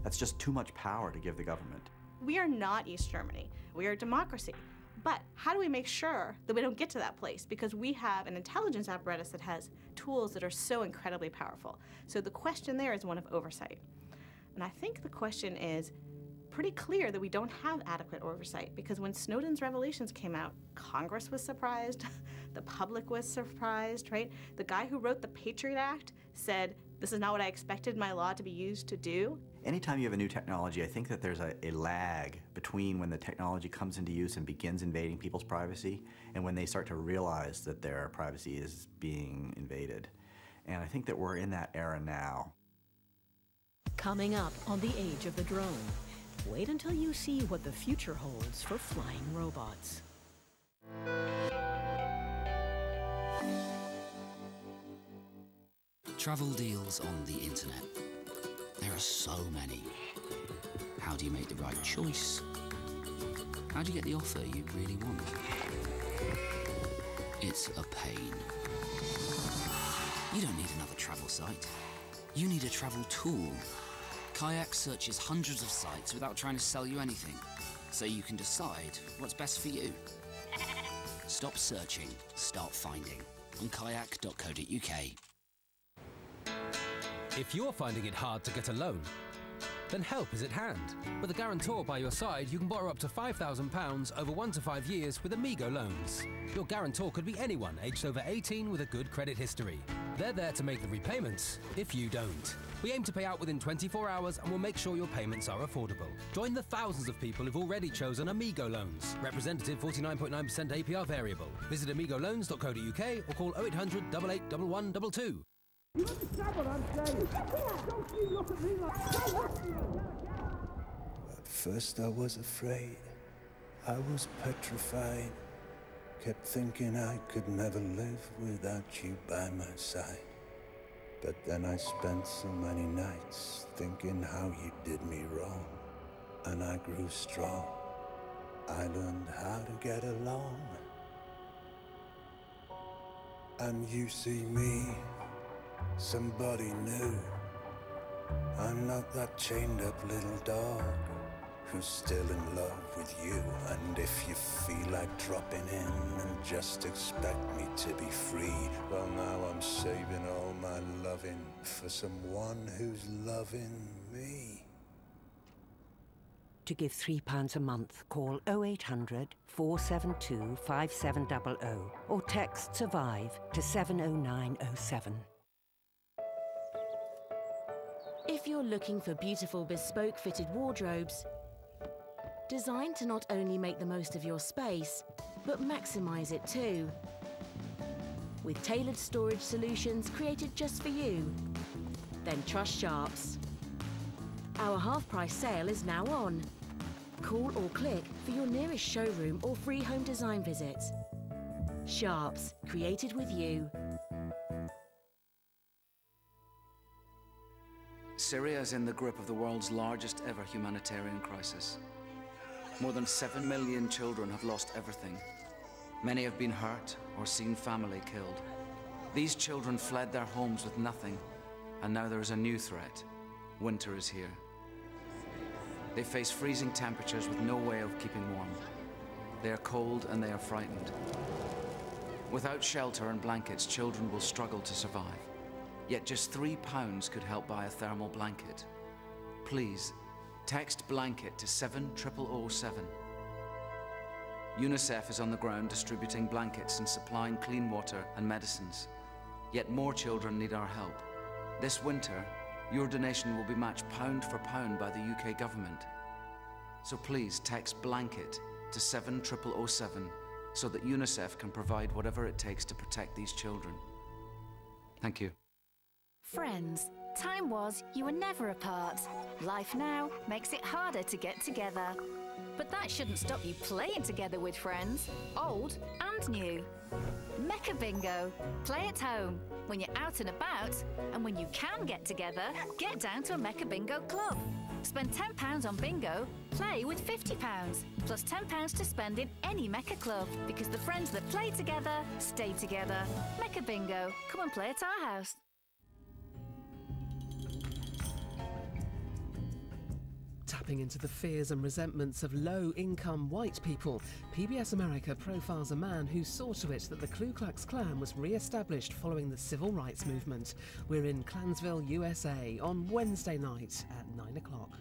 That's just too much power to give the government. We are not East Germany. We are a democracy. But how do we make sure that we don't get to that place? Because we have an intelligence apparatus that has tools that are so incredibly powerful. So the question there is one of oversight. And I think the question is pretty clear that we don't have adequate oversight, because when Snowden's revelations came out, Congress was surprised, the public was surprised, right? The guy who wrote the Patriot Act said, this is not what I expected my law to be used to do. Anytime you have a new technology, I think that there's a lag between when the technology comes into use and begins invading people's privacy and when they start to realize that their privacy is being invaded. And I think that we're in that era now. Coming up on The Age of the Drone. Wait until you see what the future holds for flying robots. Travel deals on the internet. There are so many. How do you make the right choice? How do you get the offer you really want? It's a pain. You don't need another travel site. You need a travel tool. Kayak searches hundreds of sites without trying to sell you anything, so you can decide what's best for you. Stop searching, start finding on kayak.co.uk. If you're finding it hard to get a loan, then help is at hand. With a guarantor by your side, you can borrow up to £5,000 over 1 to 5 years with Amigo Loans. Your guarantor could be anyone aged over 18 with a good credit history. They're there to make the repayments if you don't. We aim to pay out within 24 hours and we'll make sure your payments are affordable. Join the thousands of people who've already chosen Amigo Loans. Representative 49.9% APR variable. Visit amigoloans.co.uk or call 0800 881122. You understand what I'm saying? Don't you look at me like... At first I was afraid. I was petrified. Kept thinking I could never live without you by my side. But then I spent so many nights thinking how you did me wrong. And I grew strong. I learned how to get along. And you see me, somebody new. I'm not that chained up little dog who's still in love with you. And if you feel like dropping in and just expect me to be free, well now I'm saving all my loving for someone who's loving me. To give £3 a month, call 0800 472 5700 or text SURVIVE to 70907. If you're looking for beautiful bespoke fitted wardrobes, designed to not only make the most of your space, but maximize it too. With tailored storage solutions created just for you. Then trust Sharps. Our half-price sale is now on. Call or click for your nearest showroom or free home design visits. Sharps, created with you. Syria is in the grip of the world's largest ever humanitarian crisis. More than 7 million children have lost everything. Many have been hurt or seen family killed. These children fled their homes with nothing, and now there is a new threat. Winter is here. They face freezing temperatures with no way of keeping warm. They are cold and they are frightened. Without shelter and blankets, children will struggle to survive. Yet just £3 could help buy a thermal blanket. Please, text blanket to 70007. UNICEF is on the ground distributing blankets and supplying clean water and medicines. Yet more children need our help. This winter, your donation will be matched pound for pound by the UK government. So please text blanket to 70007 so that UNICEF can provide whatever it takes to protect these children. Thank you. Friends, time was you were never apart. Life now makes it harder to get together. But that shouldn't stop you playing together with friends, old and new. Mecca Bingo. Play at home, when you're out and about, and when you can get together, get down to a Mecca Bingo club. Spend £10 on bingo, play with £50, plus £10 to spend in any Mecca club, because the friends that play together, stay together. Mecca Bingo. Come and play at our house. Tapping into the fears and resentments of low-income white people, PBS America profiles a man who saw to it that the Ku Klux Klan was re-established following the civil rights movement. We're in Clansville, USA, on Wednesday night at 9 o'clock.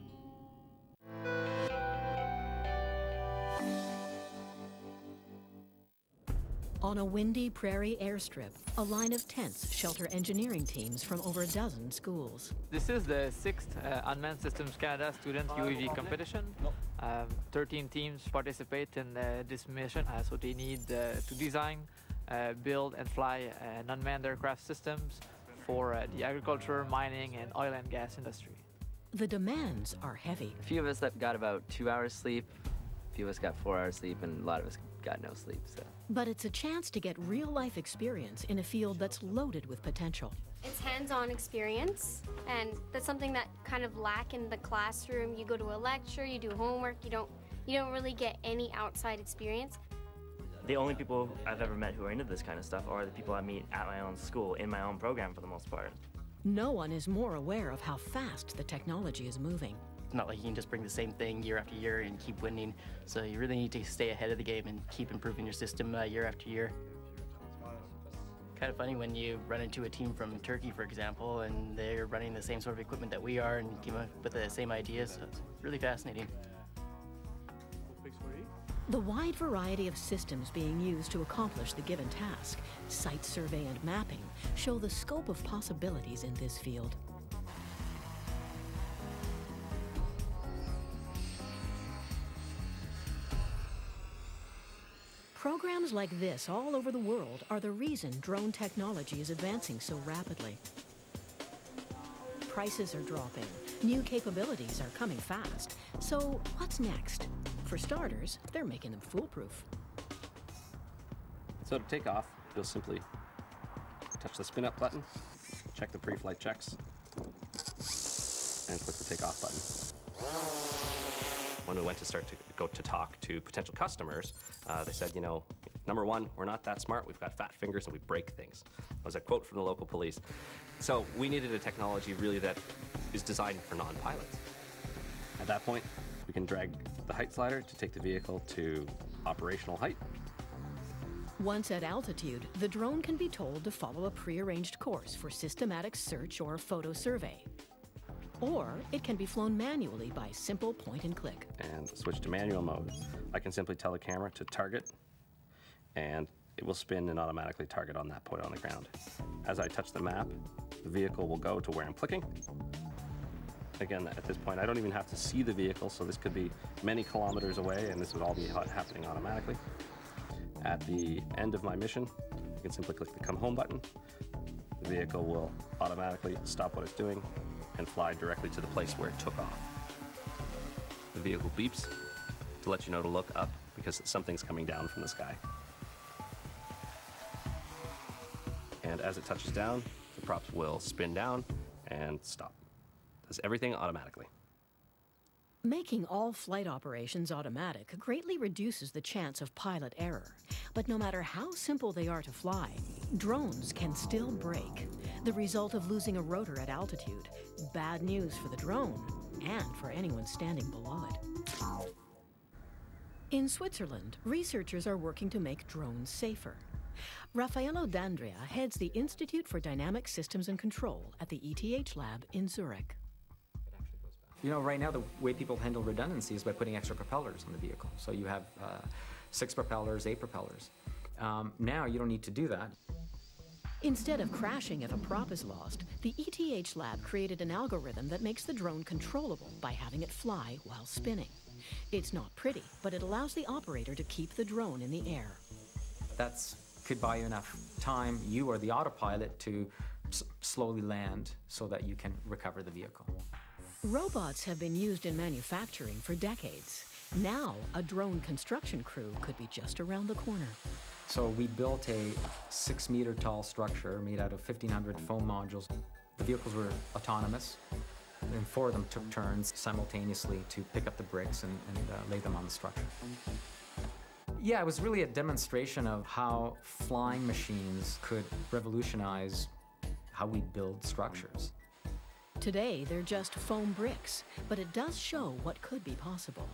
On a windy prairie airstrip, a line of tents shelter engineering teams from over a dozen schools. This is the 6th Unmanned Systems Canada Student UAV competition. 13 teams participate in this mission, so they need to design, build and fly unmanned aircraft systems for the agriculture, mining and oil and gas industry. The demands are heavy. A few of us that got about 2 hours sleep, a few of us got 4 hours sleep, and a lot of us got no sleep. So. But it's a chance to get real-life experience in a field that's loaded with potential. It's hands-on experience, and that's something that kind of lack in the classroom. You go to a lecture, you do homework, you don't really get any outside experience. The only people I've ever met who are into this kind of stuff are the people I meet at my own school, in my own program for the most part. No one is more aware of how fast the technology is moving. It's not like you can just bring the same thing year after year and keep winning. So you really need to stay ahead of the game and keep improving your system year after year. Kind of funny when you run into a team from Turkey, for example, and they're running the same sort of equipment that we are and came up with the same ideas. So it's really fascinating. The wide variety of systems being used to accomplish the given task, site survey and mapping, show the scope of possibilities in this field. Programs like this all over the world are the reason drone technology is advancing so rapidly. Prices are dropping, new capabilities are coming fast. So what's next? For starters, they're making them foolproof. So to take off, you'll simply touch the spin up button, check the pre-flight checks, and click the take off button. When we went to start to go to talk to potential customers, they said, you know, number one, we're not that smart. We've got fat fingers and we break things. That was a quote from the local police. So we needed a technology really that is designed for non-pilots. At that point, we can drag the height slider to take the vehicle to operational height. Once at altitude, the drone can be told to follow a prearranged course for systematic search or photo survey. Or it can be flown manually by simple point and click. And switch to manual mode. I can simply tell the camera to target, and it will spin and automatically target on that point on the ground. As I touch the map, the vehicle will go to where I'm clicking, again, at this point, I don't even have to see the vehicle, so this could be many kilometers away, and this would all be happening automatically. At the end of my mission, I can simply click the Come Home button. The vehicle will automatically stop what it's doing and fly directly to the place where it took off. The vehicle beeps to let you know to look up because something's coming down from the sky. And as it touches down, the props will spin down and stop. Does everything automatically. Making all flight operations automatic greatly reduces the chance of pilot error. But no matter how simple they are to fly, drones can still break. The result of losing a rotor at altitude. Bad news for the drone and for anyone standing below it. In Switzerland, researchers are working to make drones safer. Raffaello D'Andrea heads the Institute for Dynamic Systems and Control at the ETH lab in Zurich. You know, right now the way people handle redundancy is by putting extra propellers on the vehicle. So you have 6 propellers, 8 propellers. Now you don't need to do that. Instead of crashing if a prop is lost, the ETH lab created an algorithm that makes the drone controllable by having it fly while spinning. It's not pretty, but it allows the operator to keep the drone in the air. That could buy you enough time, you or the autopilot, to slowly land so that you can recover the vehicle. Robots have been used in manufacturing for decades. Now, a drone construction crew could be just around the corner. So we built a 6-meter tall structure made out of 1,500 foam modules. The vehicles were autonomous, and 4 of them took turns simultaneously to pick up the bricks and lay them on the structure. Yeah, it was really a demonstration of how flying machines could revolutionize how we build structures. Today, they're just foam bricks, but it does show what could be possible.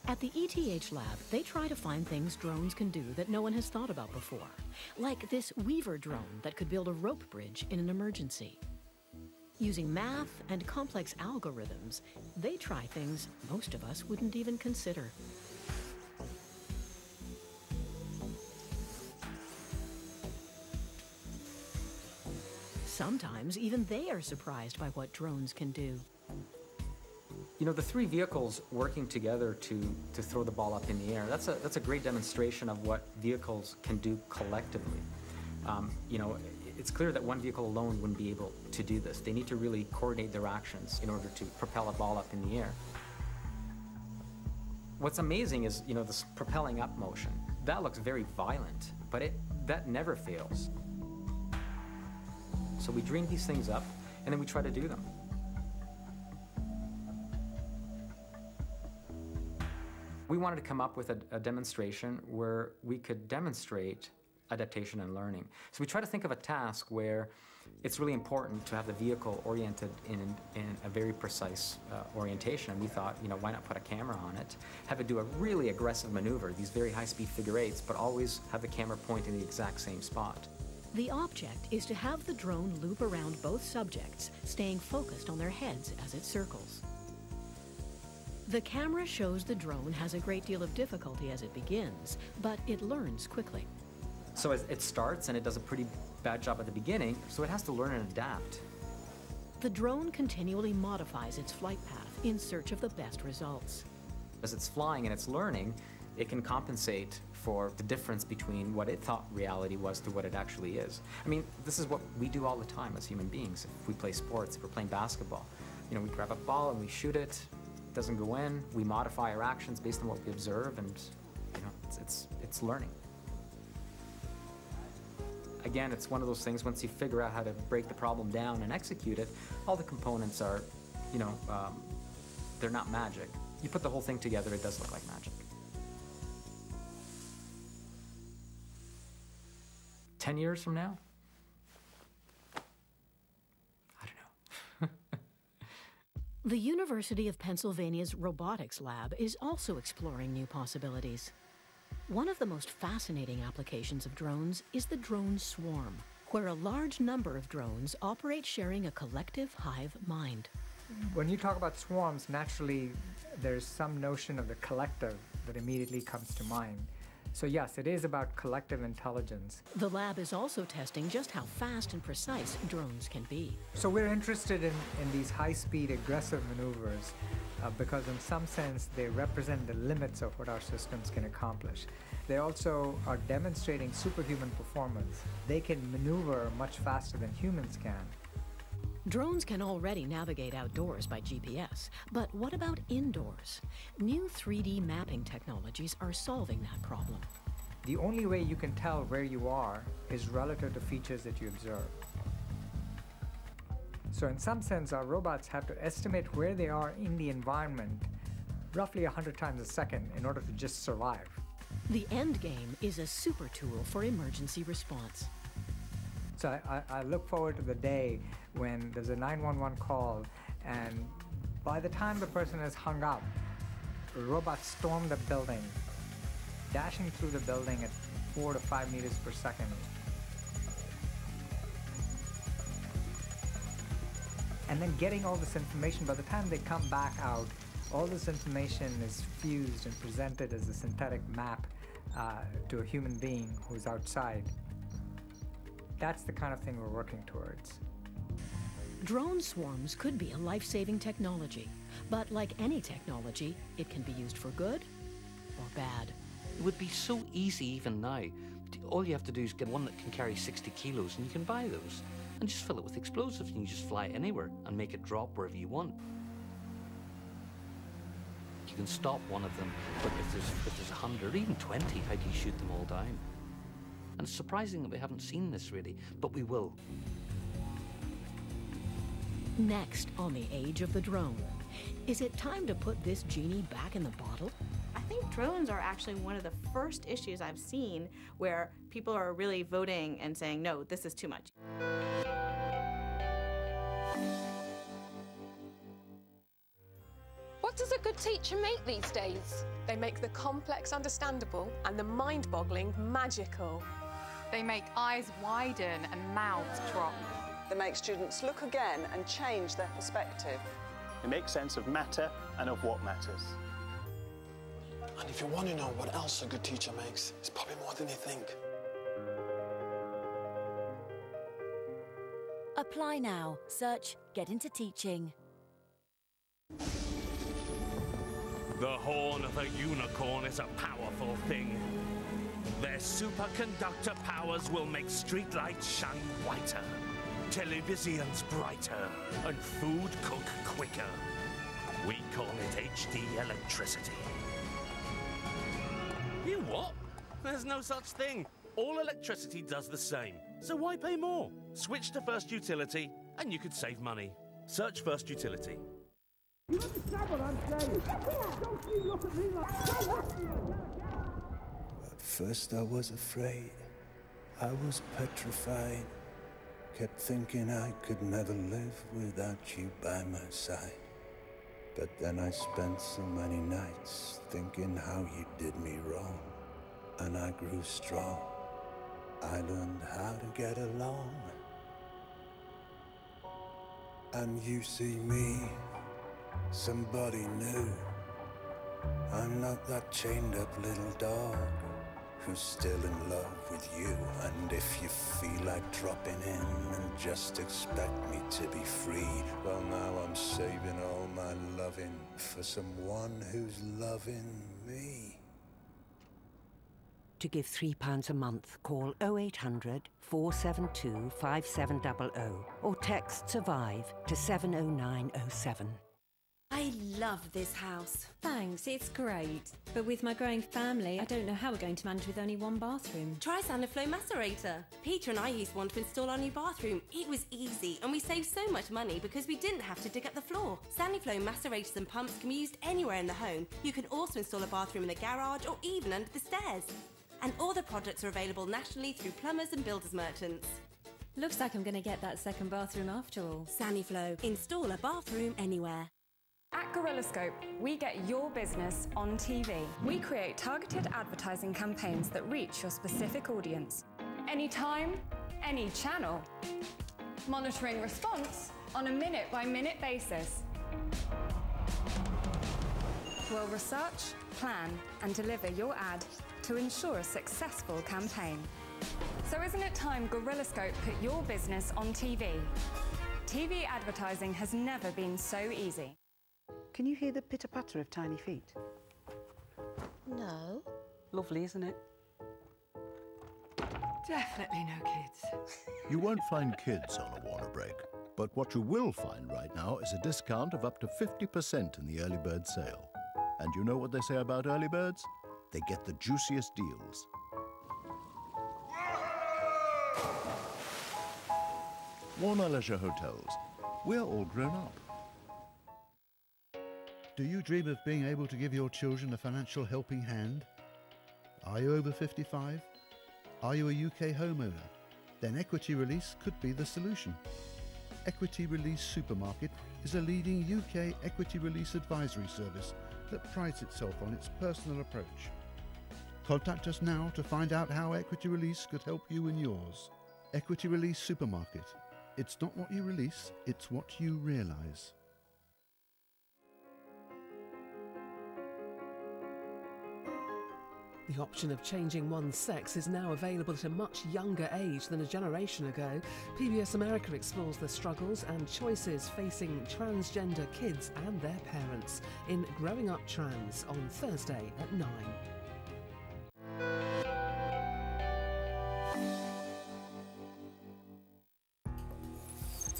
At the ETH lab, they try to find things drones can do that no one has thought about before, like this Weaver drone that could build a rope bridge in an emergency. Using math and complex algorithms, they try things most of us wouldn't even consider. Sometimes even they are surprised by what drones can do. You know, the 3 vehicles working together to throw the ball up in the air, that's a great demonstration of what vehicles can do collectively. You know, it's clear that one vehicle alone wouldn't be able to do this. They need to really coordinate their actions in order to propel a ball up in the air. What's amazing is, you know, this propelling up motion. That looks very violent, but that never fails. So we dream these things up, and then we try to do them. We wanted to come up with a demonstration where we could demonstrate adaptation and learning. So we try to think of a task where it's really important to have the vehicle oriented in a very precise orientation. And we thought, you know, why not put a camera on it, have it do a really aggressive maneuver, these very high-speed figure 8s, but always have the camera point in the exact same spot. The object is to have the drone loop around both subjects, staying focused on their heads as it circles. The camera shows the drone has a great deal of difficulty as it begins, but it learns quickly. So it starts and it does a pretty bad job at the beginning, so it has to learn and adapt. The drone continually modifies its flight path in search of the best results. As it's flying and it's learning, it can compensate for the difference between what it thought reality was to what it actually is. I mean, this is what we do all the time as human beings. If we play sports, if we're playing basketball, you know, we grab a ball and we shoot it, it doesn't go in, we modify our actions based on what we observe, and, you know, it's learning. Again, it's one of those things, once you figure out how to break the problem down and execute it, all the components are, you know, they're not magic. You put the whole thing together, it does look like magic. 10 years from now? I don't know. The University of Pennsylvania's robotics lab is also exploring new possibilities. One of the most fascinating applications of drones is the drone swarm, where a large number of drones operate sharing a collective hive mind. When you talk about swarms, naturally there's some notion of the collective that immediately comes to mind. So yes, it is about collective intelligence. The lab is also testing just how fast and precise drones can be. So we're interested in these high-speed, aggressive maneuvers because in some sense they represent the limits of what our systems can accomplish. They also are demonstrating superhuman performance. They can maneuver much faster than humans can. Drones can already navigate outdoors by GPS, but what about indoors? New 3D mapping technologies are solving that problem. The only way you can tell where you are is relative to features that you observe. So in some sense, our robots have to estimate where they are in the environment roughly 100 times a second in order to just survive. The end game is a super tool for emergency response. So I look forward to the day when there's a 911 call, and by the time the person has hung up, robots storm the building, dashing through the building at 4 to 5 meters per second. And then getting all this information, by the time they come back out, all this information is fused and presented as a synthetic map to a human being who's outside. That's the kind of thing we're working towards. Drone swarms could be a life-saving technology, but like any technology, it can be used for good or bad. It would be so easy even now. All you have to do is get one that can carry 60 kilos and you can buy those and just fill it with explosives and you just fly anywhere and make it drop wherever you want. You can stop one of them, but if there's 100 or even 20, how do you shoot them all down? And it's surprising that we haven't seen this really, but we will. Next on the age of the drone, is it time to put this genie back in the bottle? I think drones are actually one of the first issues I've seen where people are really voting and saying, no, this is too much. What does a good teacher make these days? They make the complex understandable and the mind-boggling magical. They make eyes widen and mouths drop. They make students look again and change their perspective. They make sense of matter and of what matters. And if you want to know what else a good teacher makes, it's probably more than you think. Apply now. Search Get Into Teaching. The horn of a unicorn is a powerful thing. Their superconductor powers will make streetlights shine whiter, televisions brighter, and food cook quicker. We call it HD electricity. You what? There's no such thing. All electricity does the same. So why pay more? Switch to First Utility and you could save money. Search First Utility. You understand what I'm saying? Don't you look at me like... At first I was afraid, I was petrified, kept thinking I could never live without you by my side. But then I spent so many nights thinking how you did me wrong, and I grew strong. I learned how to get along. And you see me, somebody new. I'm not that chained up little dog who's still in love with you. And if you feel like dropping in and just expect me to be free, well now I'm saving all my loving for someone who's loving me. To give £3 a month, call 0800 472 5700 or text SURVIVE to 70907. I love this house. Thanks, it's great. But with my growing family, I don't know how we're going to manage with only one bathroom. Try Saniflow Macerator. Peter and I used one to install our new bathroom. It was easy, and we saved so much money because we didn't have to dig up the floor. Saniflow macerators and pumps can be used anywhere in the home. You can also install a bathroom in the garage or even under the stairs. And all the products are available nationally through plumbers and builders merchants. Looks like I'm going to get that second bathroom after all. Saniflow. Install a bathroom anywhere. At Gorillascope, we get your business on TV. We create targeted advertising campaigns that reach your specific audience. Anytime, any channel. Monitoring response on a minute-by-minute basis. We'll research, plan, and deliver your ad to ensure a successful campaign. So isn't it time Gorillascope put your business on TV? TV advertising has never been so easy. Can you hear the pitter-patter of tiny feet? No. Lovely, isn't it? Definitely no kids. You won't find kids on a Warner break, but what you will find right now is a discount of up to 50% in the early bird sale. And you know what they say about early birds? They get the juiciest deals. Warner Leisure Hotels. We're all grown up. Do you dream of being able to give your children a financial helping hand? Are you over 55? Are you a UK homeowner? Then Equity Release could be the solution. Equity Release Supermarket is a leading UK equity release advisory service that prides itself on its personal approach. Contact us now to find out how Equity Release could help you and yours. Equity Release Supermarket. It's not what you release, it's what you realise. The option of changing one's sex is now available at a much younger age than a generation ago. PBS America explores the struggles and choices facing transgender kids and their parents in Growing Up Trans on Thursday at 9.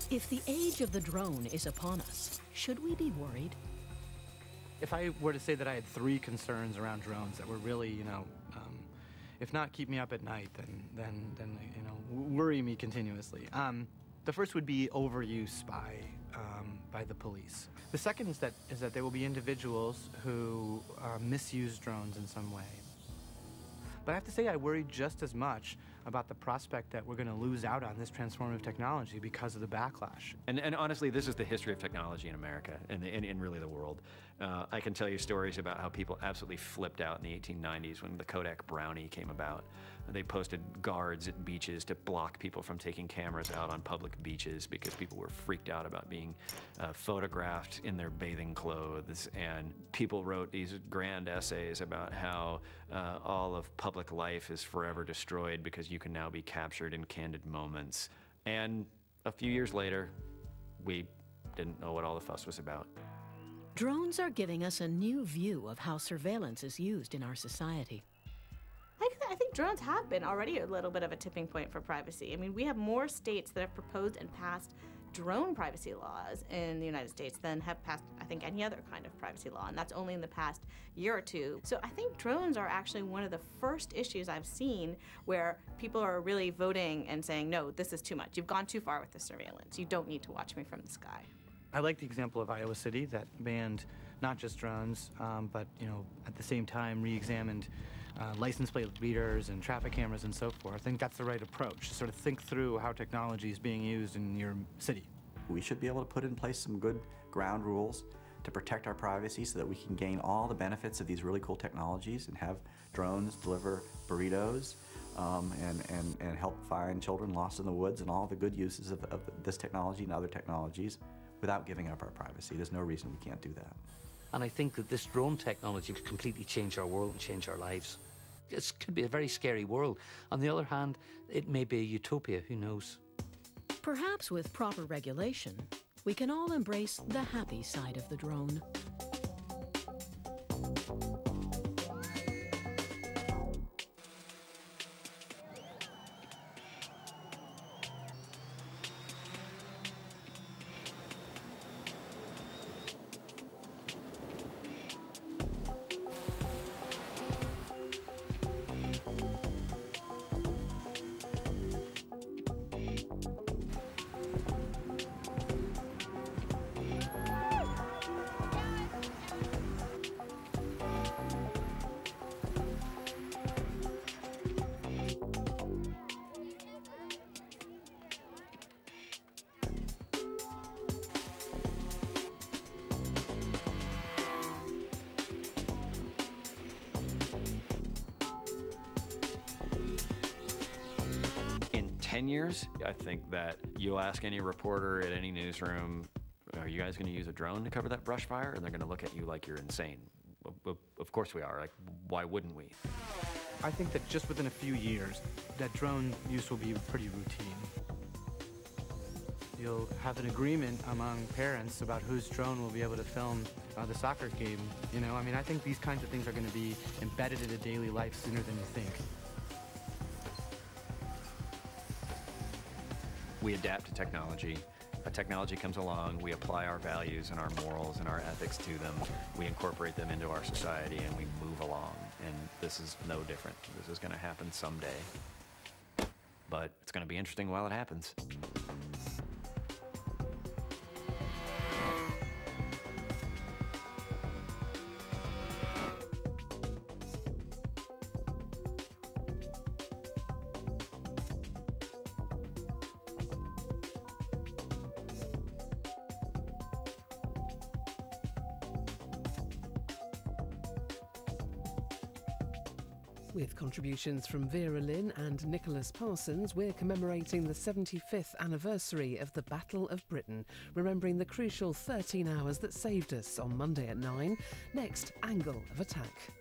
If the age of the drone is upon us, should we be worried? If I were to say that I had 3 concerns around drones that were really, if not keep me up at night, then worry me continuously. The first would be overuse by the police. The second is that there will be individuals who misuse drones in some way. But I have to say I worry just as much about the prospect that we're going to lose out on this transformative technology because of the backlash. And honestly, this is the history of technology in America and in really the world. I can tell you stories about how people absolutely flipped out in the 1890s when the Kodak Brownie came about. They posted guards at beaches to block people from taking cameras out on public beaches because people were freaked out about being photographed in their bathing clothes. And people wrote these grand essays about how all of public life is forever destroyed because you can now be captured in candid moments. And a few years later, we didn't know what all the fuss was about. Drones are giving us a new view of how surveillance is used in our society. I think drones have been already a little bit of a tipping point for privacy. I mean, we have more states that have proposed and passed drone privacy laws in the United States than have passed, I think, any other kind of privacy law, and that's only in the past year or two. So I think drones are actually one of the first issues I've seen where people are really voting and saying, no, this is too much. You've gone too far with the surveillance. You don't need to watch me from the sky. I like the example of Iowa City that banned not just drones, but at the same time re-examined license plate readers and traffic cameras and so forth. I think that's the right approach, to sort of think through how technology is being used in your city. We should be able to put in place some good ground rules to protect our privacy so that we can gain all the benefits of these really cool technologies and have drones deliver burritos and help find children lost in the woods and all the good uses of this technology and other technologies without giving up our privacy. There's no reason we can't do that. And I think that this drone technology could completely change our world and change our lives. It could be a very scary world. On the other hand, it may be a utopia, who knows? Perhaps with proper regulation, we can all embrace the happy side of the drone. In 10 years, I think that you'll ask any reporter at any newsroom, are you guys going to use a drone to cover that brush fire? And they're going to look at you like you're insane. Of course we are. Like, why wouldn't we? I think that just within a few years, that drone use will be pretty routine. You'll have an agreement among parents about whose drone will be able to film the soccer game. You know, I mean, I think these kinds of things are going to be embedded into daily life sooner than you think. We adapt to technology. A technology comes along, we apply our values and our morals and our ethics to them. We incorporate them into our society and we move along. And this is no different. This is going to happen someday. But it's going to be interesting while it happens. With contributions from Vera Lynn and Nicholas Parsons, we're commemorating the 75th anniversary of the Battle of Britain, remembering the crucial 13 hours that saved us on Monday at 9. Next, Angle of Attack.